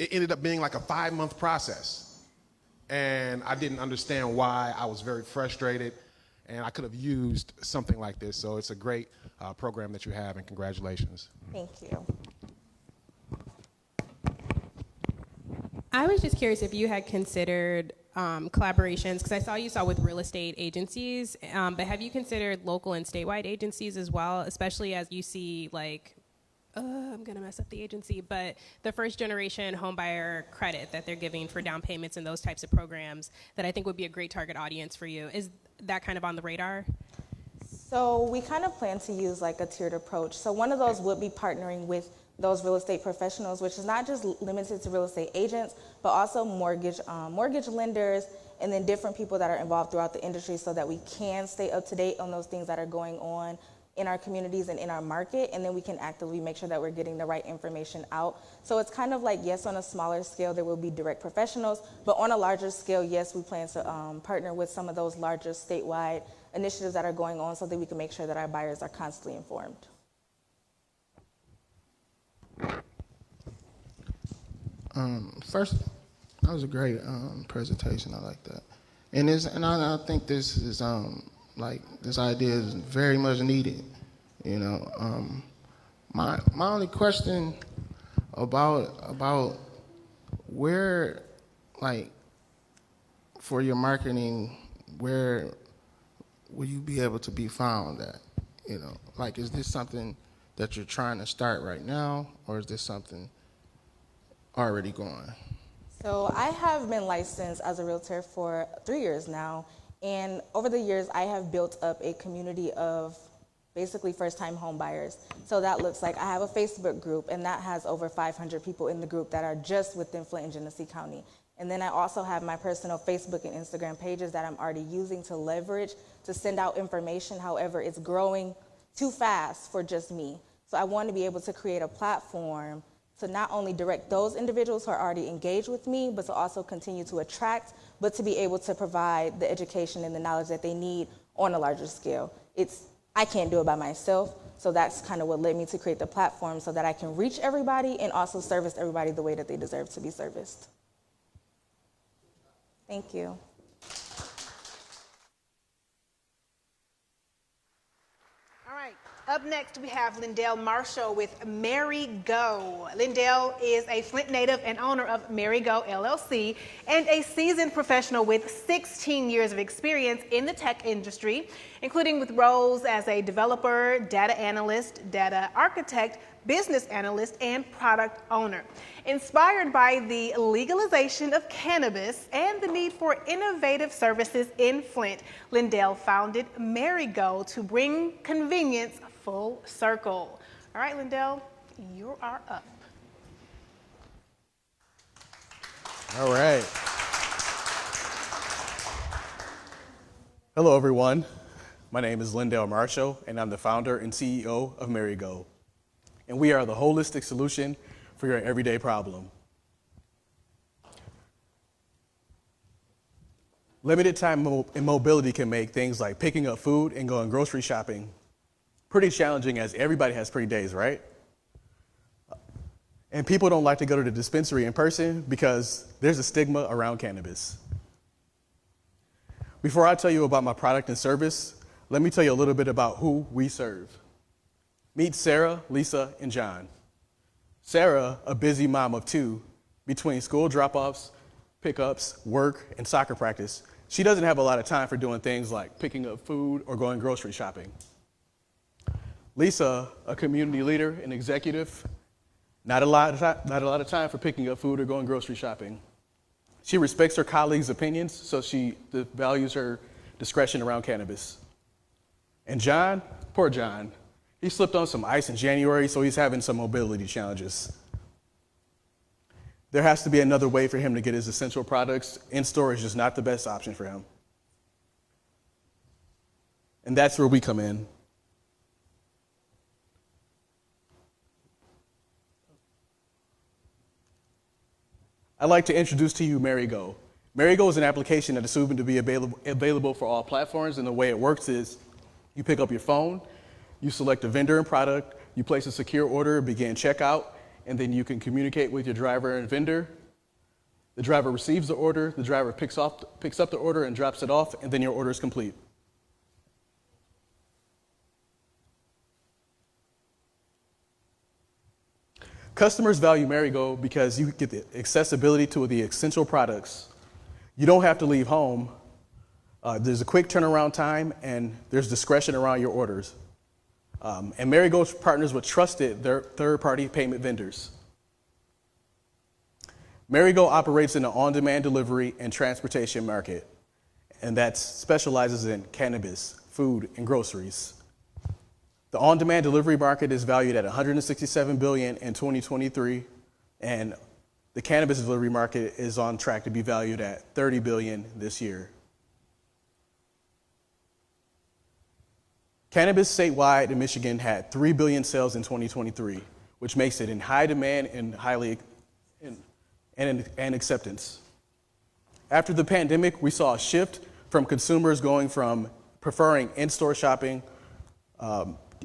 it ended up being like a 5-month process, and I didn't understand why. I was very frustrated, and I could have used something like this. So it's a great program that you have, and congratulations.
Thank you.
I was just curious if you had considered collaborations, because I saw you with real estate agencies, but have you considered local and statewide agencies as well, especially as you see I'm going to mess up the agency, but the first generation homebuyer credit that they're giving for down payments and those types of programs that I think would be a great target audience for you. Is that kind of on the radar?
So we kind of plan to use like a tiered approach. So one of those would be partnering with those real estate professionals, which is not just limited to real estate agents, but also mortgage lenders, and then different people that are involved throughout the industry so that we can stay up to date on those things that are going on in our communities and in our market, and then we can actively make sure that we're getting the right information out. So it's kind of like, yes, on a smaller scale, there will be direct professionals, but on a larger scale, yes, we plan to partner with some of those larger statewide initiatives that are going on so that we can make sure that our buyers are constantly informed.
First, that was a great presentation. I like that, and I think this is this idea is very much needed. You know, my only question about where, for your marketing, where will you be able to be found at? You know, is this something that you're trying to start right now, or is this something already going?
So I have been licensed as a realtor for 3 years now, and over the years I have built up a community of basically first-time home buyers. So that looks like I have a Facebook group, and that has over 500 people in the group that are just within Flint and Genesee County. And then I also have my personal Facebook and Instagram pages that I'm already using to leverage to send out information. However, it's growing too fast for just me. So I want to be able to create a platform to not only direct those individuals who are already engaged with me, but to also continue to attract, but to be able to provide the education and the knowledge that they need on a larger scale. I can't do it by myself, so that's kind of what led me to create the platform so that I can reach everybody and also service everybody the way that they deserve to be serviced. Thank you.
Up next, we have Lindell Marshall with Mary Go. Lindell is a Flint native and owner of Mary Go LLC and a seasoned professional with 16 years of experience in the tech industry, including with roles as a developer, data analyst, data architect, business analyst, and product owner. Inspired by the legalization of cannabis and the need for innovative services in Flint, Lindell founded Mary Go to bring convenience full circle. All right, Lindell, you are up.
All right. Hello, everyone. My name is Lindell Marshall, and I'm the founder and CEO of Mary Go. And we are the holistic solution for your everyday problem. Limited time and mobility can make things like picking up food and going grocery shopping pretty challenging, as everybody has pretty days, right? And people don't like to go to the dispensary in person because there's a stigma around cannabis. Before I tell you about my product and service, let me tell you a little bit about who we serve. Meet Sarah, Lisa, and John. Sarah, a busy mom of two, between school drop-offs, pickups, work, and soccer practice, she doesn't have a lot of time for doing things like picking up food or going grocery shopping. Lisa, a community leader and executive, not a lot of time for picking up food or going grocery shopping. She respects her colleagues' opinions, so she values her discretion around cannabis. And John, poor John, he slipped on some ice in January, so he's having some mobility challenges. There has to be another way for him to get his essential products. In-store is just not the best option for him. And that's where we come in. I'd like to introduce to you Mary Go. Mary Go is an application that is soon to be available for all platforms, and the way it works is you pick up your phone, you select a vendor and product, you place a secure order, begin checkout, and then you can communicate with your driver and vendor. The driver receives the order, the driver picks up the order and drops it off, and then your order is complete. Customers value Mary Go because you get the accessibility to the essential products. You don't have to leave home. There's a quick turnaround time, and there's discretion around your orders. And Mary Go partners with trusted third-party payment vendors. Mary Go operates in the on-demand delivery and transportation market, and that specializes in cannabis, food, and groceries. The on-demand delivery market is valued at $167 billion in 2023, and the cannabis delivery market is on track to be valued at $30 billion this year. Cannabis statewide in Michigan had 3 billion sales in 2023, which makes it in high demand and and acceptance. After the pandemic, we saw a shift from consumers going from preferring in-store shopping,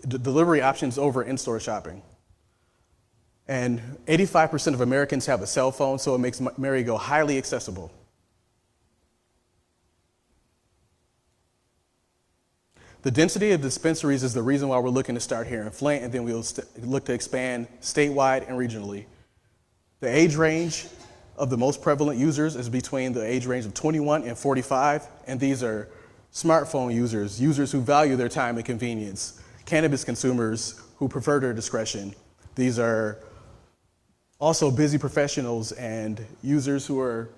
delivery options over in-store shopping. And 85% of Americans have a cell phone, so it makes Mary Go highly accessible. The density of dispensaries is the reason why we're looking to start here in Flint, and then we'll look to expand statewide and regionally. The age range of the most prevalent users is between the age range of 21 and 45, and these are smartphone users, users who value their time and convenience, cannabis consumers who prefer their discretion. These are also busy professionals and users who are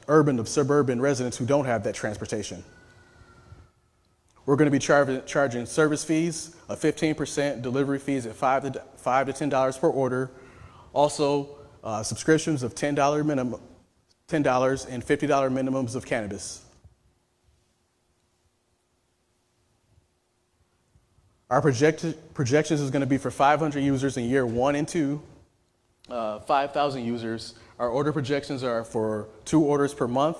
urban, suburban residents who don't have that transportation. We're going to be charging service fees of 15%, delivery fees at $5 to $10 per order. Also, subscriptions of $10 and $50 minimums of cannabis. Our projections is going to be for 500 users in year 1 and 2, 5,000 users. Our order projections are for 2 orders per month,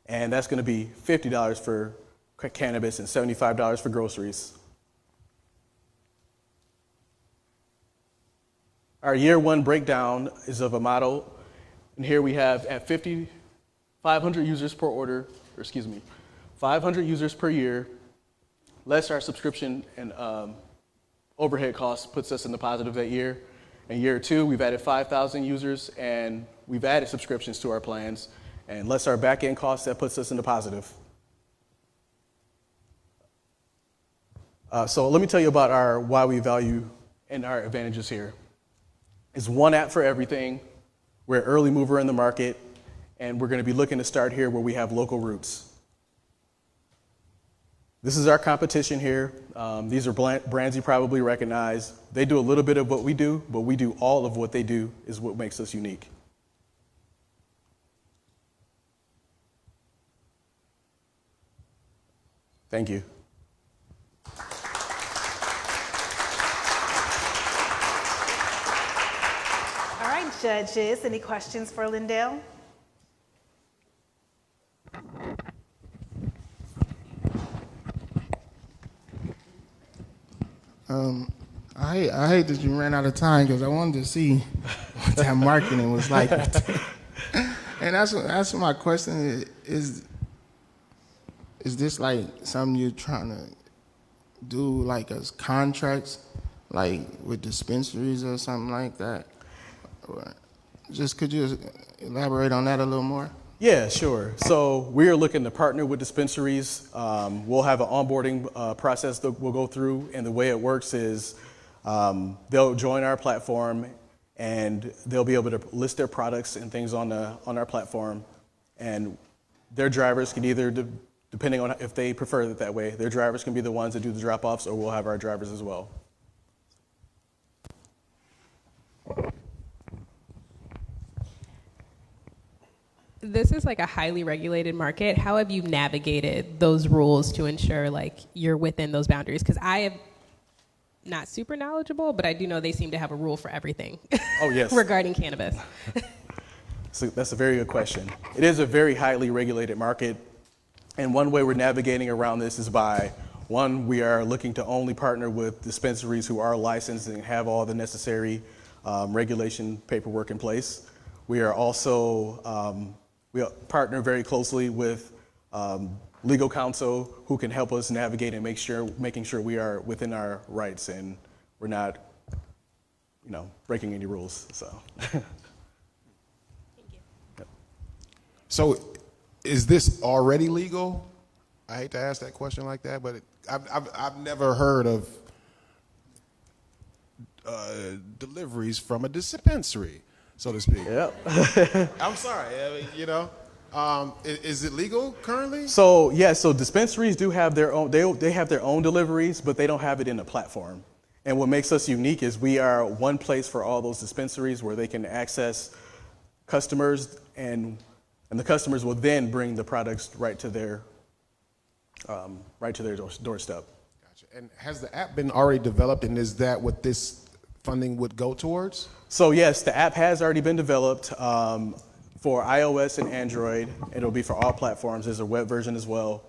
and that's going to be $50 for cannabis and $75 for groceries. Our year 1 breakdown is of a model, and here we have at 500 users per order, 500 users per year, less our subscription and overhead costs puts us in the positive that year. In year 2, we've added 5,000 users, and we've added subscriptions to our plans. And less our back-end costs, that puts us in the positive. So let me tell you about why we value and our advantages here. It's one app for everything. We're an early mover in the market, and we're going to be looking to start here where we have local roots. This is our competition here. These are brands you probably recognize. They do a little bit of what we do, but we do all of what they do is what makes us unique. Thank you.
All right, judges, any questions for Lindell?
I hate that you ran out of time because I wanted to see what that marketing was like. And that's my question is this like something you're trying to do like as contracts, like with dispensaries or something like that? Or just could you elaborate on that a little more?
Yeah, sure. So we are looking to partner with dispensaries. We'll have an onboarding process that we'll go through, and the way it works is they'll join our platform, and they'll be able to list their products and things on our platform, and their drivers can either, depending on if they prefer it that way, their drivers can be the ones that do the drop-offs, or we'll have our drivers as well.
This is like a highly regulated market. How have you navigated those rules to ensure like you're within those boundaries? Because I am not super knowledgeable, but I do know they seem to have a rule for everything.
Oh, yes.
Regarding cannabis.
So that's a very good question. It is a very highly regulated market, and one way we're navigating around this is by, one, we are looking to only partner with dispensaries who are licensed and have all the necessary regulation paperwork in place. We are also we partner very closely with legal counsel who can help us navigate and making sure we are within our rights and we're not, breaking any rules. So.
Thank you.
Yep.
So, is this already legal? I hate to ask that question like that, but I've never heard of deliveries from a dispensary, so to speak.
Yep.
I'm sorry, is it legal currently?
So dispensaries do have their own. They have their own deliveries, but they don't have it in the platform. And what makes us unique is we are one place for all those dispensaries where they can access customers, and the customers will then bring the products right to their doorstep.
Gotcha. And has the app been already developed, and is that what this funding would go towards?
So yes, the app has already been developed for iOS and Android. It'll be for all platforms. There's a web version as well.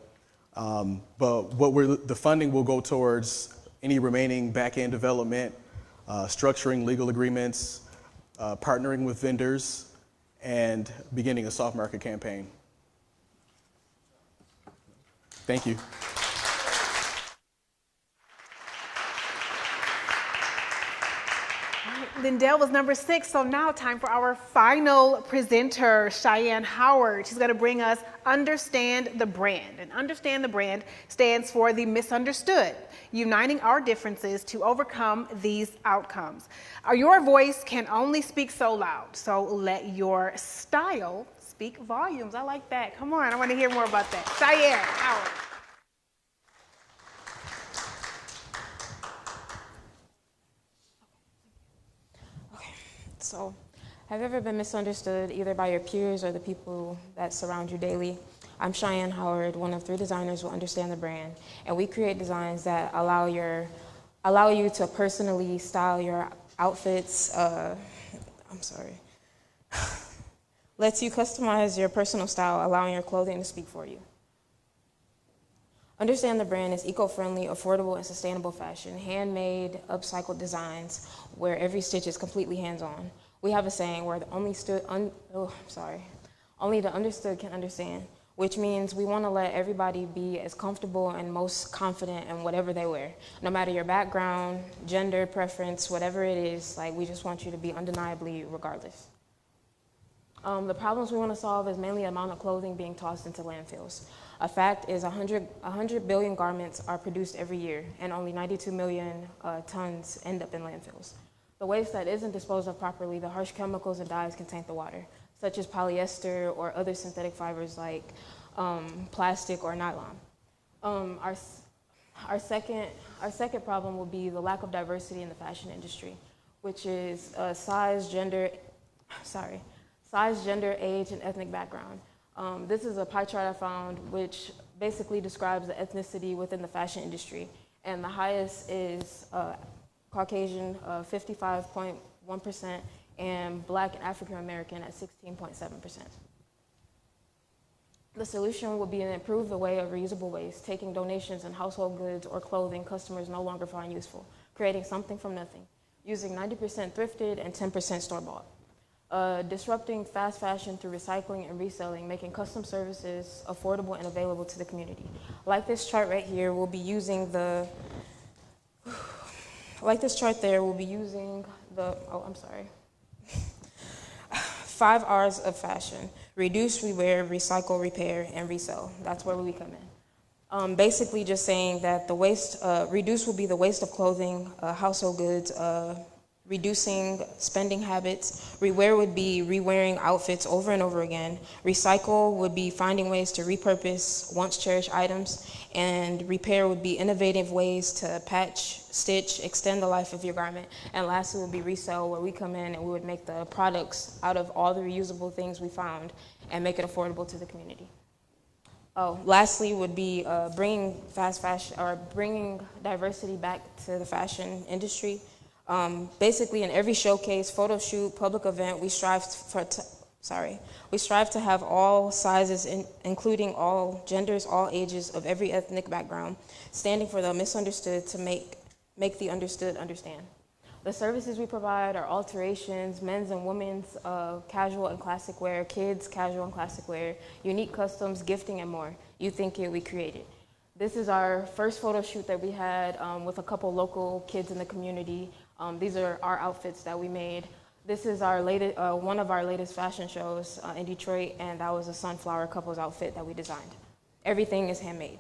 But the funding will go towards any remaining back-end development, structuring legal agreements, partnering with vendors, and beginning a soft market campaign. Thank you.
Lindell was number 6, so now time for our final presenter, Cheyenne Howard. She's going to bring us Understand the Brand. And Understand the Brand stands for the misunderstood, uniting our differences to overcome these outcomes. Your voice can only speak so loud, so let your style speak volumes. I like that. Come on, I want to hear more about that. Cheyenne Howard.
So, have you ever been misunderstood either by your peers or the people that surround you daily? I'm Cheyenne Howard, one of 3 designers who understand the brand, and we create designs that allow you to personally style your outfits. Lets you customize your personal style, allowing your clothing to speak for you. Understand the Brand is eco-friendly, affordable, and sustainable fashion, handmade, upcycled designs where every stitch is completely hands-on. We have a saying where only the understood can understand. which means we want to let everybody be as comfortable and most confident in whatever they wear. No matter your background, gender, preference, whatever it is, like, we just want you to be undeniably regardless. The problems we want to solve is mainly the amount of clothing being tossed into landfills. A fact is 100 billion garments are produced every year, and only 92 million tons end up in landfills. The waste that isn't disposed of properly, the harsh chemicals and dyes can taint the water, such as polyester or other synthetic fibers like plastic or nylon. Our second problem will be the lack of diversity in the fashion industry, which is size, gender, age, and ethnic background. This is a pie chart I found which basically describes the ethnicity within the fashion industry, and the highest is Caucasian, 55.1%, and Black and African American at 16.7%. The solution would be to improve the way of reusable waste, taking donations in household goods or clothing customers no longer find useful, creating something from nothing, using 90% thrifted and 10% store-bought. Disrupting fast fashion through recycling and reselling, making custom services affordable and available to the community. Like this chart right here, we'll be using the 5 R's of fashion: reduce, rewear, recycle, repair, and resell. That's where we come in. Basically just saying that the waste, reduce will be the waste of clothing, household goods, reducing spending habits. Rewear would be rewearing outfits over and over again. Recycle would be finding ways to repurpose once cherished items. And repair would be innovative ways to patch, stitch, extend the life of your garment. And lastly would be resell, where we come in and we would make the products out of all the reusable things we found and make it affordable to the community. Lastly would be bringing fast fashion, or bringing diversity back to the fashion industry. Basically, in every showcase, photo shoot, public event, we strive to have all sizes, including all genders, all ages of every ethnic background, standing for the misunderstood to make the understood understand. The services we provide are alterations, men's and women's casual and classic wear, kids casual and classic wear, unique customs, gifting, and more. You think it, we created. This is our first photo shoot that we had with a couple local kids in the community. These are our outfits that we made. This is our latest, one of our latest fashion shows in Detroit, and that was a sunflower couple's outfit that we designed. Everything is handmade.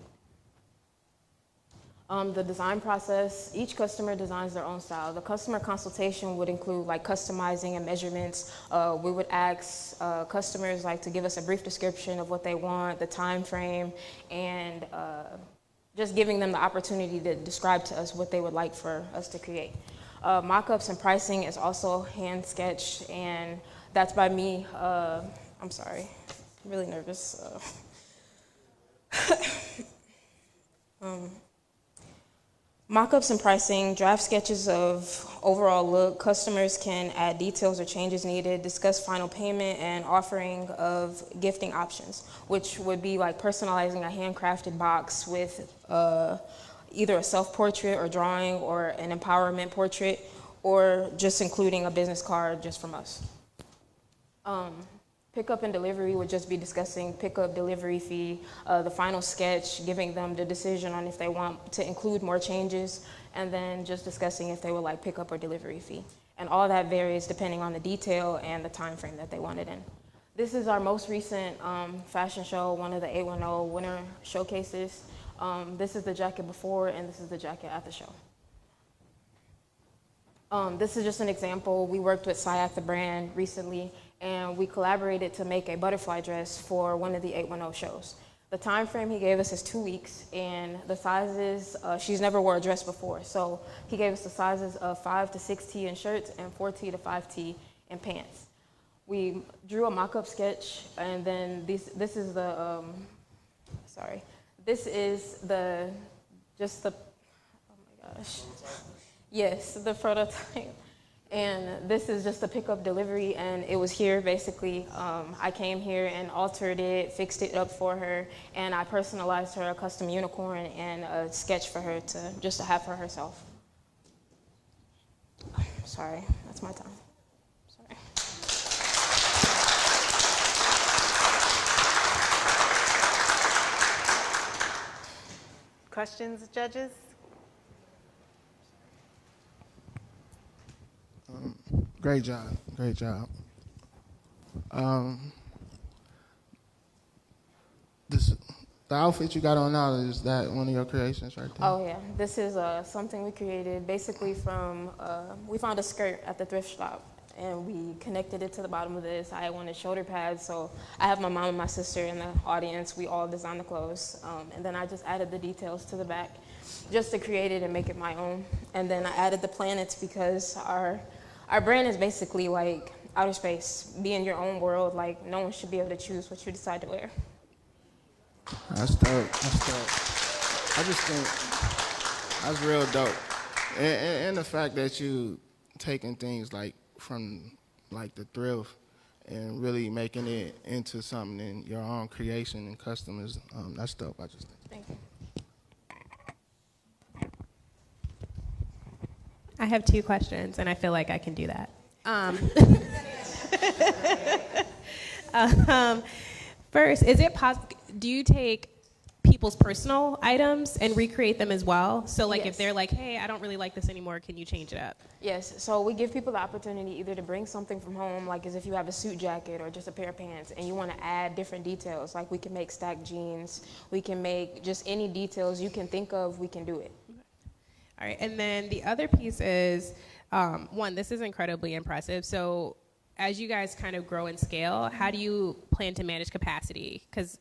The design process, each customer designs their own style. The customer consultation would include like customizing and measurements. We would ask customers like to give us a brief description of what they want, the time frame, and just giving them the opportunity to describe to us what they would like for us to create. Mock-ups and pricing is also hand sketched, and that's by me. I'm sorry, I'm really nervous. Mock-ups and pricing, draft sketches of overall look. Customers can add details or changes needed, discuss final payment, and offering of gifting options, which would be like personalizing a handcrafted box with either a self-portrait or drawing or an empowerment portrait, or just including a business card just from us. Pickup and delivery would just be discussing pickup, delivery fee, the final sketch, giving them the decision on if they want to include more changes, and then just discussing if they would like pickup or delivery fee. And all that varies depending on the detail and the time frame that they want it in. This is our most recent fashion show, one of the 810 winter showcases. This is the jacket before, and this is the jacket at the show. This is just an example. We worked with Sayak, the brand, recently, and we collaborated to make a butterfly dress for one of the 810 shows. The time frame he gave us is 2 weeks, and the sizes, she's never wore a dress before, so he gave us the sizes of 5 to 6T in shirts and 4T to 5T in pants. We drew a mock-up sketch, and then this is the, this is the, oh my gosh. Yes, the prototype. And this is just a pickup delivery, and it was here basically. I came here and altered it, fixed it up for her, and I personalized her a custom unicorn and a sketch for her just to have for herself. Sorry, that's my time. Sorry.
Questions, judges?
Great job. Great job. The outfit you got on now, is that one of your creations right there?
Oh yeah, this is something we created basically from, we found a skirt at the thrift shop and we connected it to the bottom of this. I wanted shoulder pads, so I have my mom and my sister in the audience. We all designed the clothes, and then I just added the details to the back just to create it and make it my own. And then I added the planets because our brand is basically like outer space. Be in your own world, like no one should be able to choose what you decide to wear.
That's dope. That's dope. I just think that's real dope. And the fact that you taking things like from like the thrift and really making it into something in your own creation and customers, that's dope. I just think.
Thank you.
I have 2 questions, and I feel like I can do that. First, is it possible? Do you take people's personal items and recreate them as well? So, like,
Yes.
if they're like, "Hey, I don't really like this anymore. Can you change it up?"
Yes, so we give people the opportunity either to bring something from home, like as if you have a suit jacket or just a pair of pants, and you want to add different details. Like we can make stacked jeans, we can make just any details you can think of, we can do it.
All right, and then the other piece is, one, this is incredibly impressive. So as you guys kind of grow and scale, how do you plan to manage capacity? Because,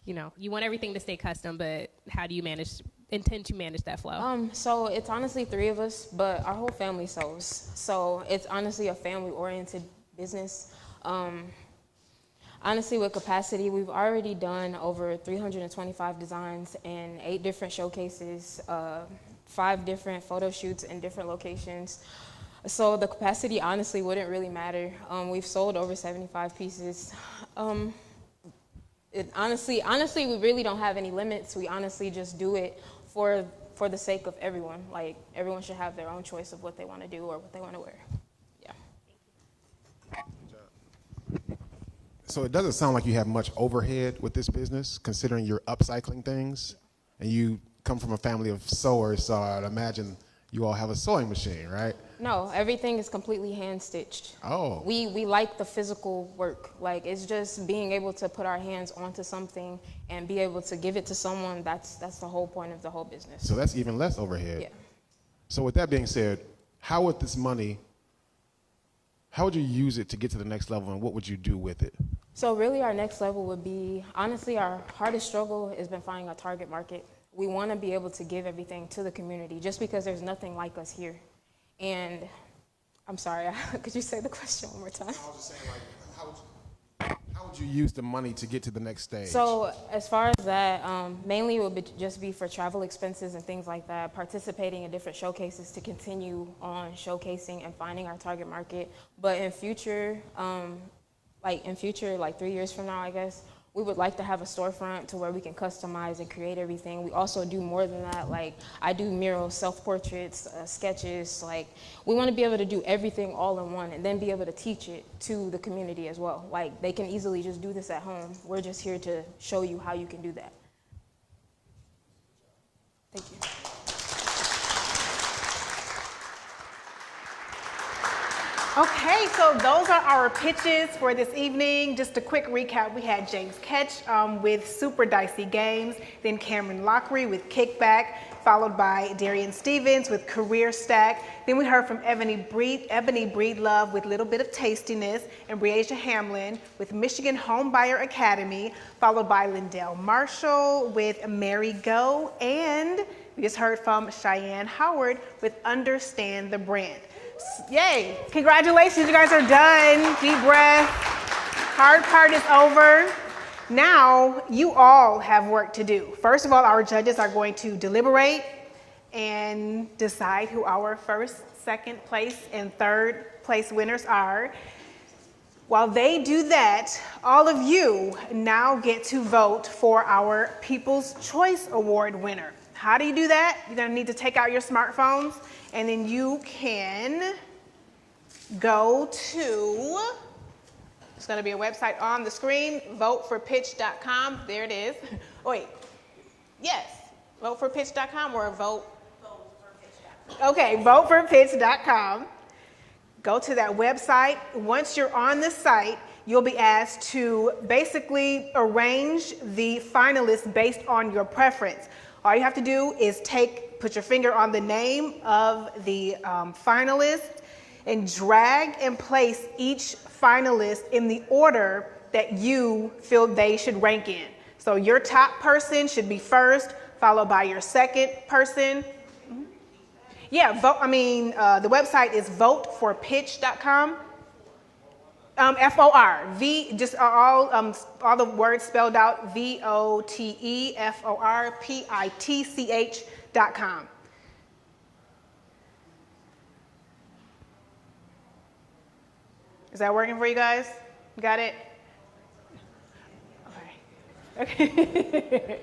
you know, you want everything to stay custom, but how do you intend to manage that flow?
So it's honestly 3 of us, but our whole family sews. So it's honestly a family-oriented business. Honestly, with capacity, we've already done over 325 designs in 8 different showcases, 5 different photo shoots in different locations. So the capacity honestly wouldn't really matter. We've sold over 75 pieces. Honestly, we really don't have any limits. We honestly just do it for the sake of everyone. Like everyone should have their own choice of what they want to do or what they want to wear. Yeah.
So it doesn't sound like you have much overhead with this business, considering you're upcycling things, and you come from a family of sewers, so I'd imagine you all have a sewing machine, right?
No, everything is completely hand stitched.
Oh.
We like the physical work. Like it's just being able to put our hands onto something and be able to give it to someone. That's the whole point of the whole business.
So that's even less overhead.
Yeah.
So with that being said, how would you use it to get to the next level, and what would you do with it?
So really our next level would be, honestly, our hardest struggle has been finding a target market. We want to be able to give everything to the community just because there's nothing like us here. And I'm sorry, could you say the question one more time?
I was just saying, like, how would you use the money to get to the next stage?
So as far as that, mainly it would just be for travel expenses and things like that, participating in different showcases to continue on showcasing and finding our target market. But in future, like 3 years from now, I guess, we would like to have a storefront to where we can customize and create everything. We also do more than that. Like I do murals, self-portraits, sketches. Like we want to be able to do everything all in one and then be able to teach it to the community as well. Like they can easily just do this at home. We're just here to show you how you can do that. Thank you.
Okay, so those are our pitches for this evening. Just a quick recap. We had James Ketch with Super Dicey Games, then Cameron Lockery with Kickback, followed by Darian Stevens with Career Stack. Then we heard from Ebony Breedlove with Little Bit of Tastiness, and Breasia Hamlin with Michigan Homebuyer Academy, followed by Lindell Marshall with Mary Go, and we just heard from Cheyenne Howard with Understand the Brand. Yay, congratulations, you guys are done. Deep breath. Hard part is over. Now, you all have work to do. First of all, our judges are going to deliberate and decide who our first, second place, and third place winners are. While they do that, all of you now get to vote for our People's Choice Award winner. How do you do that? You're gonna need to take out your smartphones, and then you can go to, it's gonna be a website on the screen, voteforpitch.com. There it is. Oh, wait, yes, Voteforpitch.com or vote? Okay, voteforpitch.com. Go to that website. Once you're on the site, you'll be asked to basically arrange the finalists based on your preference. All you have to do is put your finger on the name of the finalist and drag and place each finalist in the order that you feel they should rank in. So your top person should be first, followed by your second person. Yeah, the website is voteforpitch.com. FOR, just all the words spelled out, VOTEFORPITCH.com. Is that working for you guys? You got it? Okay.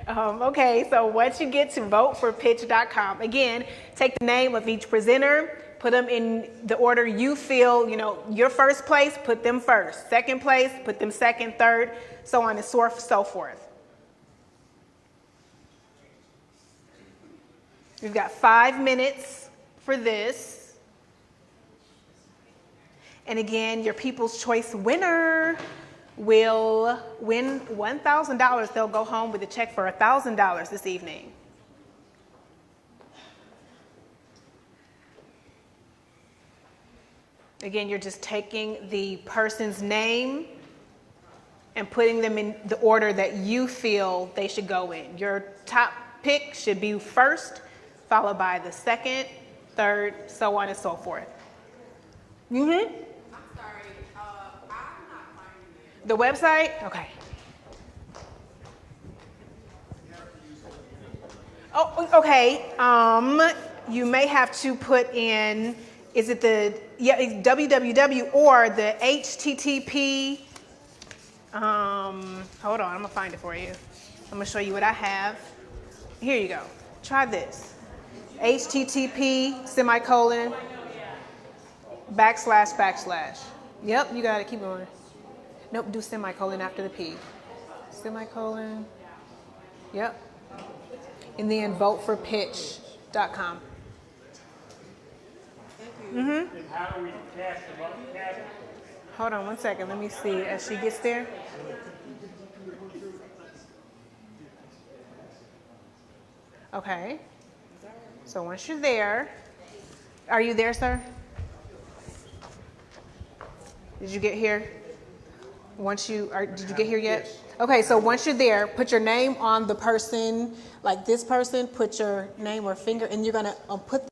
Okay, so once you get to voteforpitch.com, again, take the name of each presenter, put them in the order you feel, your first place, put them first. Second place, put them second, third, so on and so forth. We've got 5 minutes for this. And again, your People's Choice winner will win $1,000. They'll go home with a check for $1,000 this evening. Again, you're just taking the person's name and putting them in the order that you feel they should go in. Your top pick should be first, followed by the second, third, so on and so forth. Mm-hmm. The website? Okay. Oh, okay. You may have to put in, is it it's www or the HTTP? Hold on, I'm gonna find it for you. I'm gonna show you what I have. Here you go. Try this. HTTP semicolon //. Yep, you got it. Keep going. Nope, do semicolon after the P. Semicolon. Yep. And then voteforpitch.com. Mm-hmm. How do we cast the vote? Hold on one second. Let me see as she gets there. Okay. So once you're there, are you there, sir? Did you get here? Did you get here yet? Okay, so once you're there, put your name on the person, like this person, put your name or finger, and you're gonna put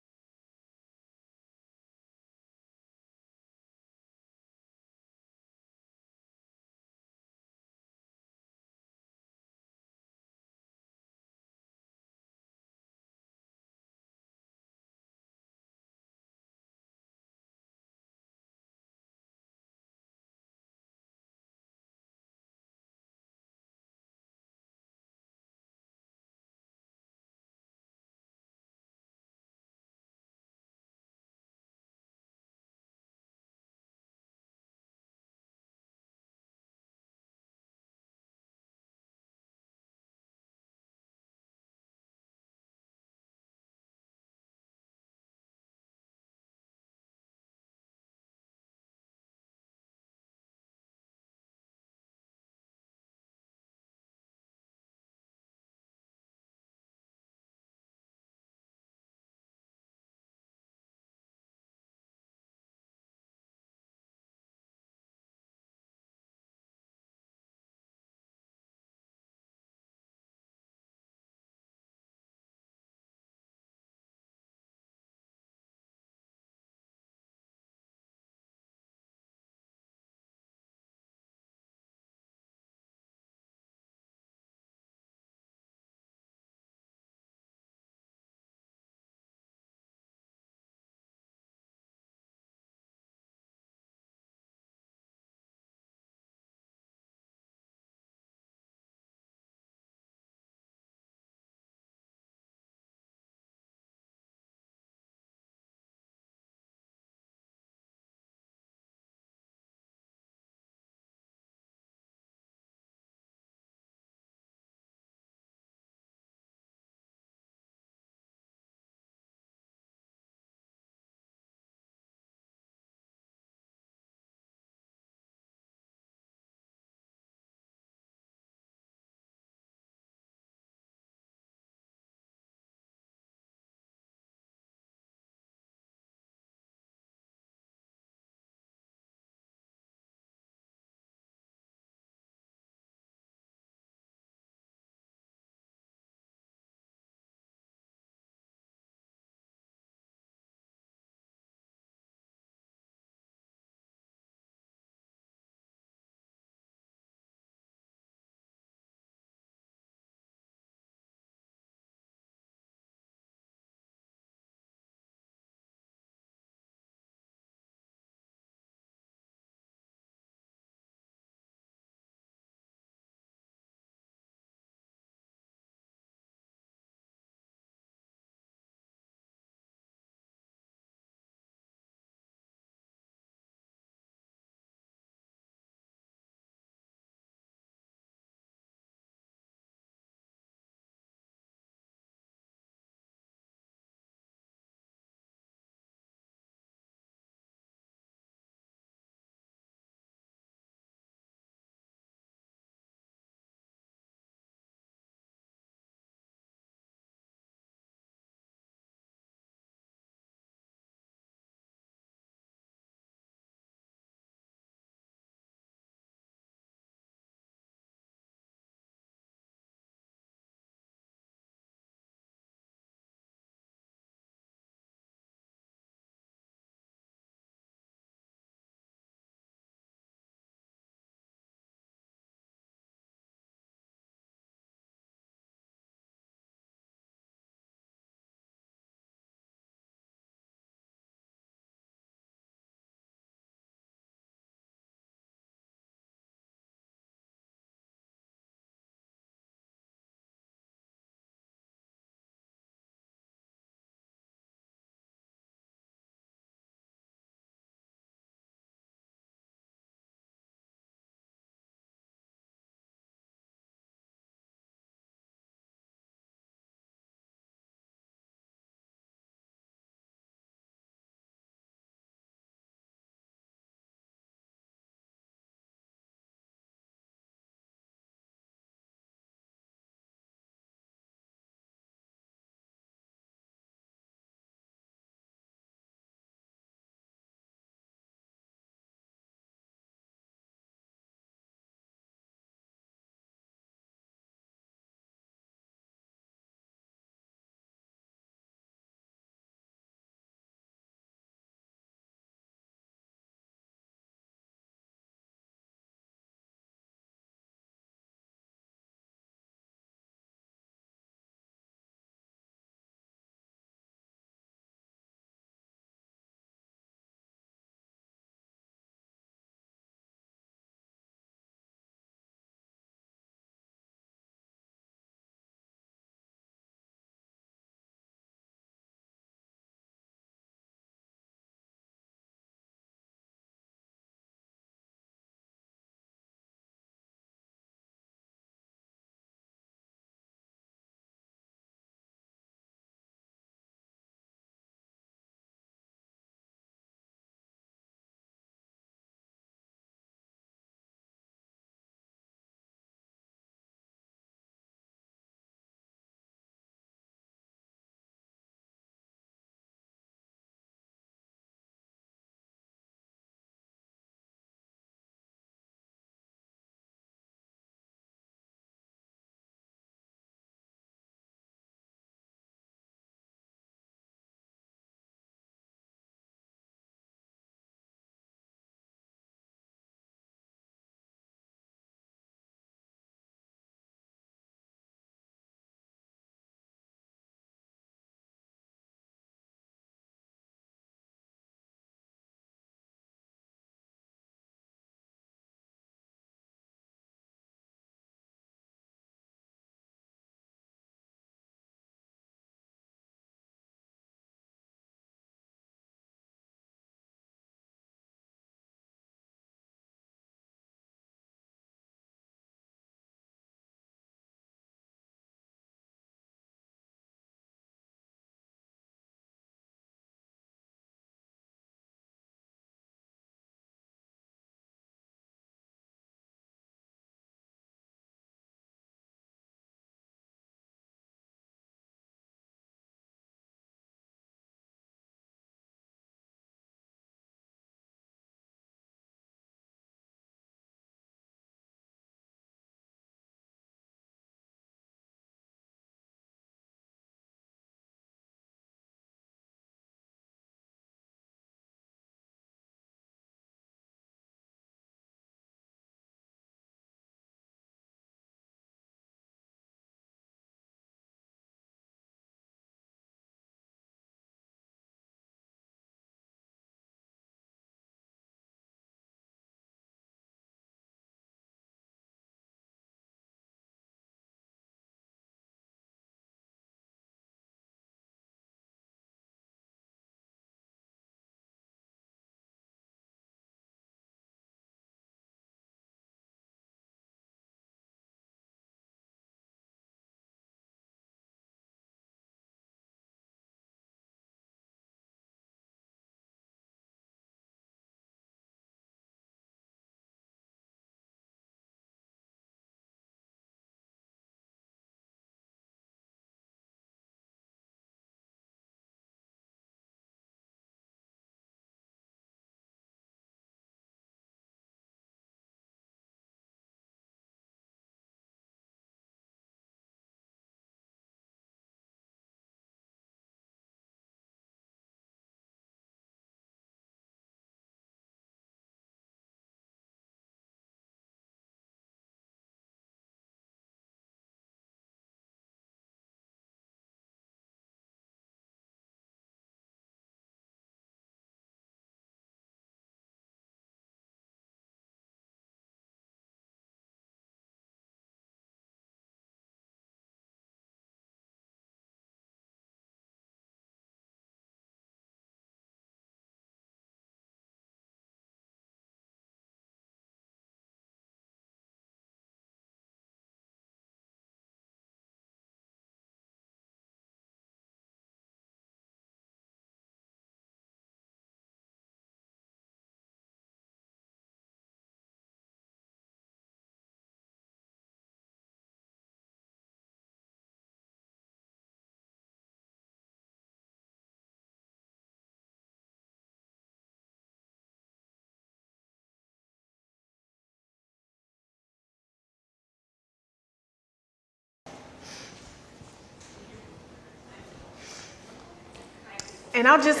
And I'll just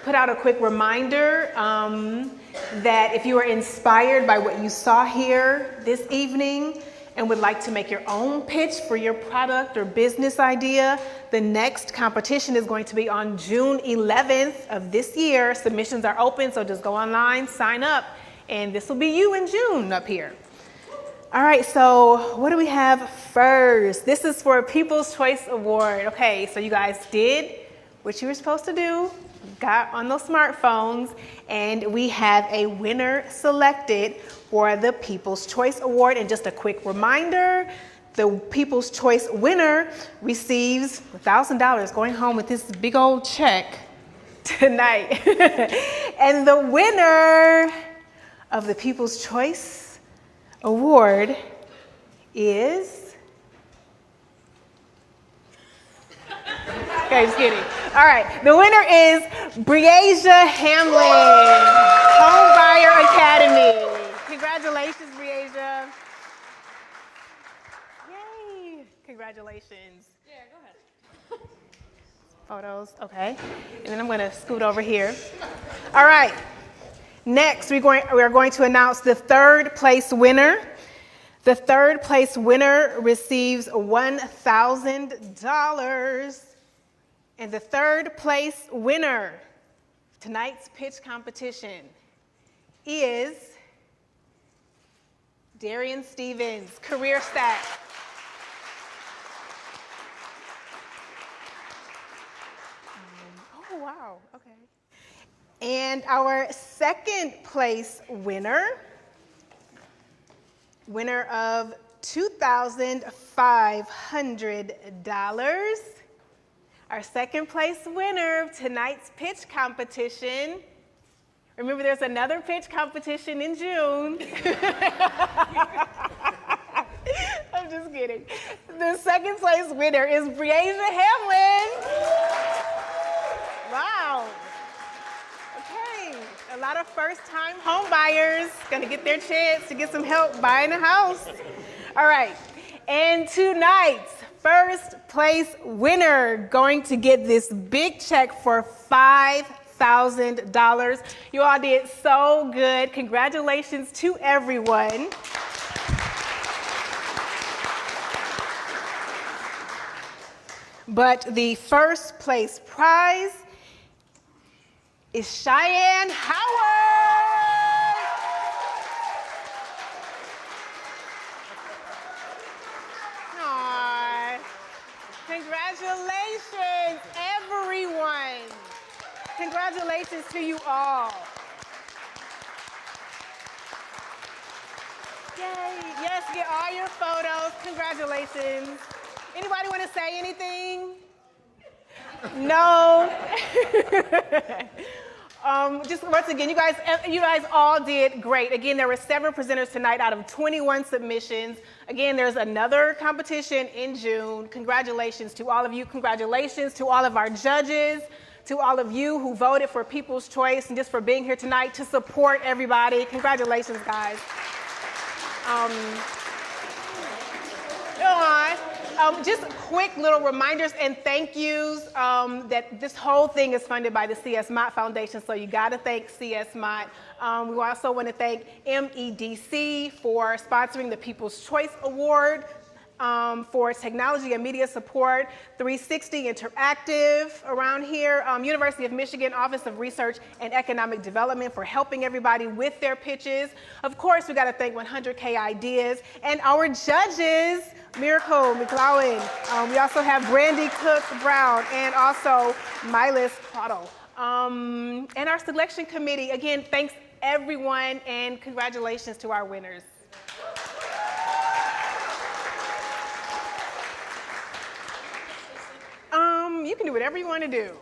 put out a quick reminder that if you are inspired by what you saw here this evening and would like to make your own pitch for your product or business idea, the next competition is going to be on June 11th of this year. Submissions are open, so just go online, sign up, and this will be you in June up here. All right, so what do we have first? This is for a People's Choice Award. Okay, so you guys did what you were supposed to do, got on those smartphones, and we have a winner selected for the People's Choice Award. And just a quick reminder, the People's Choice winner receives $1,000 going home with this big old check tonight. And the winner of the People's Choice Award is, okay, just kidding. All right, the winner is Breasia Hamlin, Homebuyer Academy. Congratulations, Breasia. Yay, congratulations. Yeah, go ahead. Photos, okay. And then I'm gonna scoot over here. All right, next we are going to announce the third place winner. The third place winner receives $1,000. And the third place winner of tonight's pitch competition is Darian Stevens, Career Stack. Oh, wow, okay. And our second place winner of $2,500. Our second place winner of tonight's pitch competition. Remember, there's another pitch competition in June. I'm just kidding. The second place winner is Breasia Hamlin. Wow. Okay, a lot of first-time home buyers gonna get their chance to get some help buying a house. All right, and tonight's first place winner going to get this big check for $5,000. You all did so good. Congratulations to everyone. But the first place prize is Cheyenne Howard. Aww. Congratulations, everyone. Congratulations to you all. Yay. Yes, get all your photos. Congratulations. Anybody want to say anything? No? Just once again, you guys all did great. Again, there were 7 presenters tonight out of 21 submissions. Again, there's another competition in June. Congratulations to all of you. Congratulations to all of our judges, to all of you who voted for People's Choice, and just for being here tonight to support everybody. Congratulations, guys. Just quick little reminders and thank yous that this whole thing is funded by the C.S. Mott Foundation, so you got to thank C.S. Mott. We also want to thank MEDC for sponsoring the People's Choice Award, for technology and media support, 360 Interactive around here, University of Michigan Office of Research and Economic Development for helping everybody with their pitches. Of course, we got to thank 100K Ideas and our judges, Miracle McLaughlin. We also have Brandy Cook Brown and also Milas Prado. And our selection committee. Again, thanks everyone and congratulations to our winners. You can do whatever you want to do.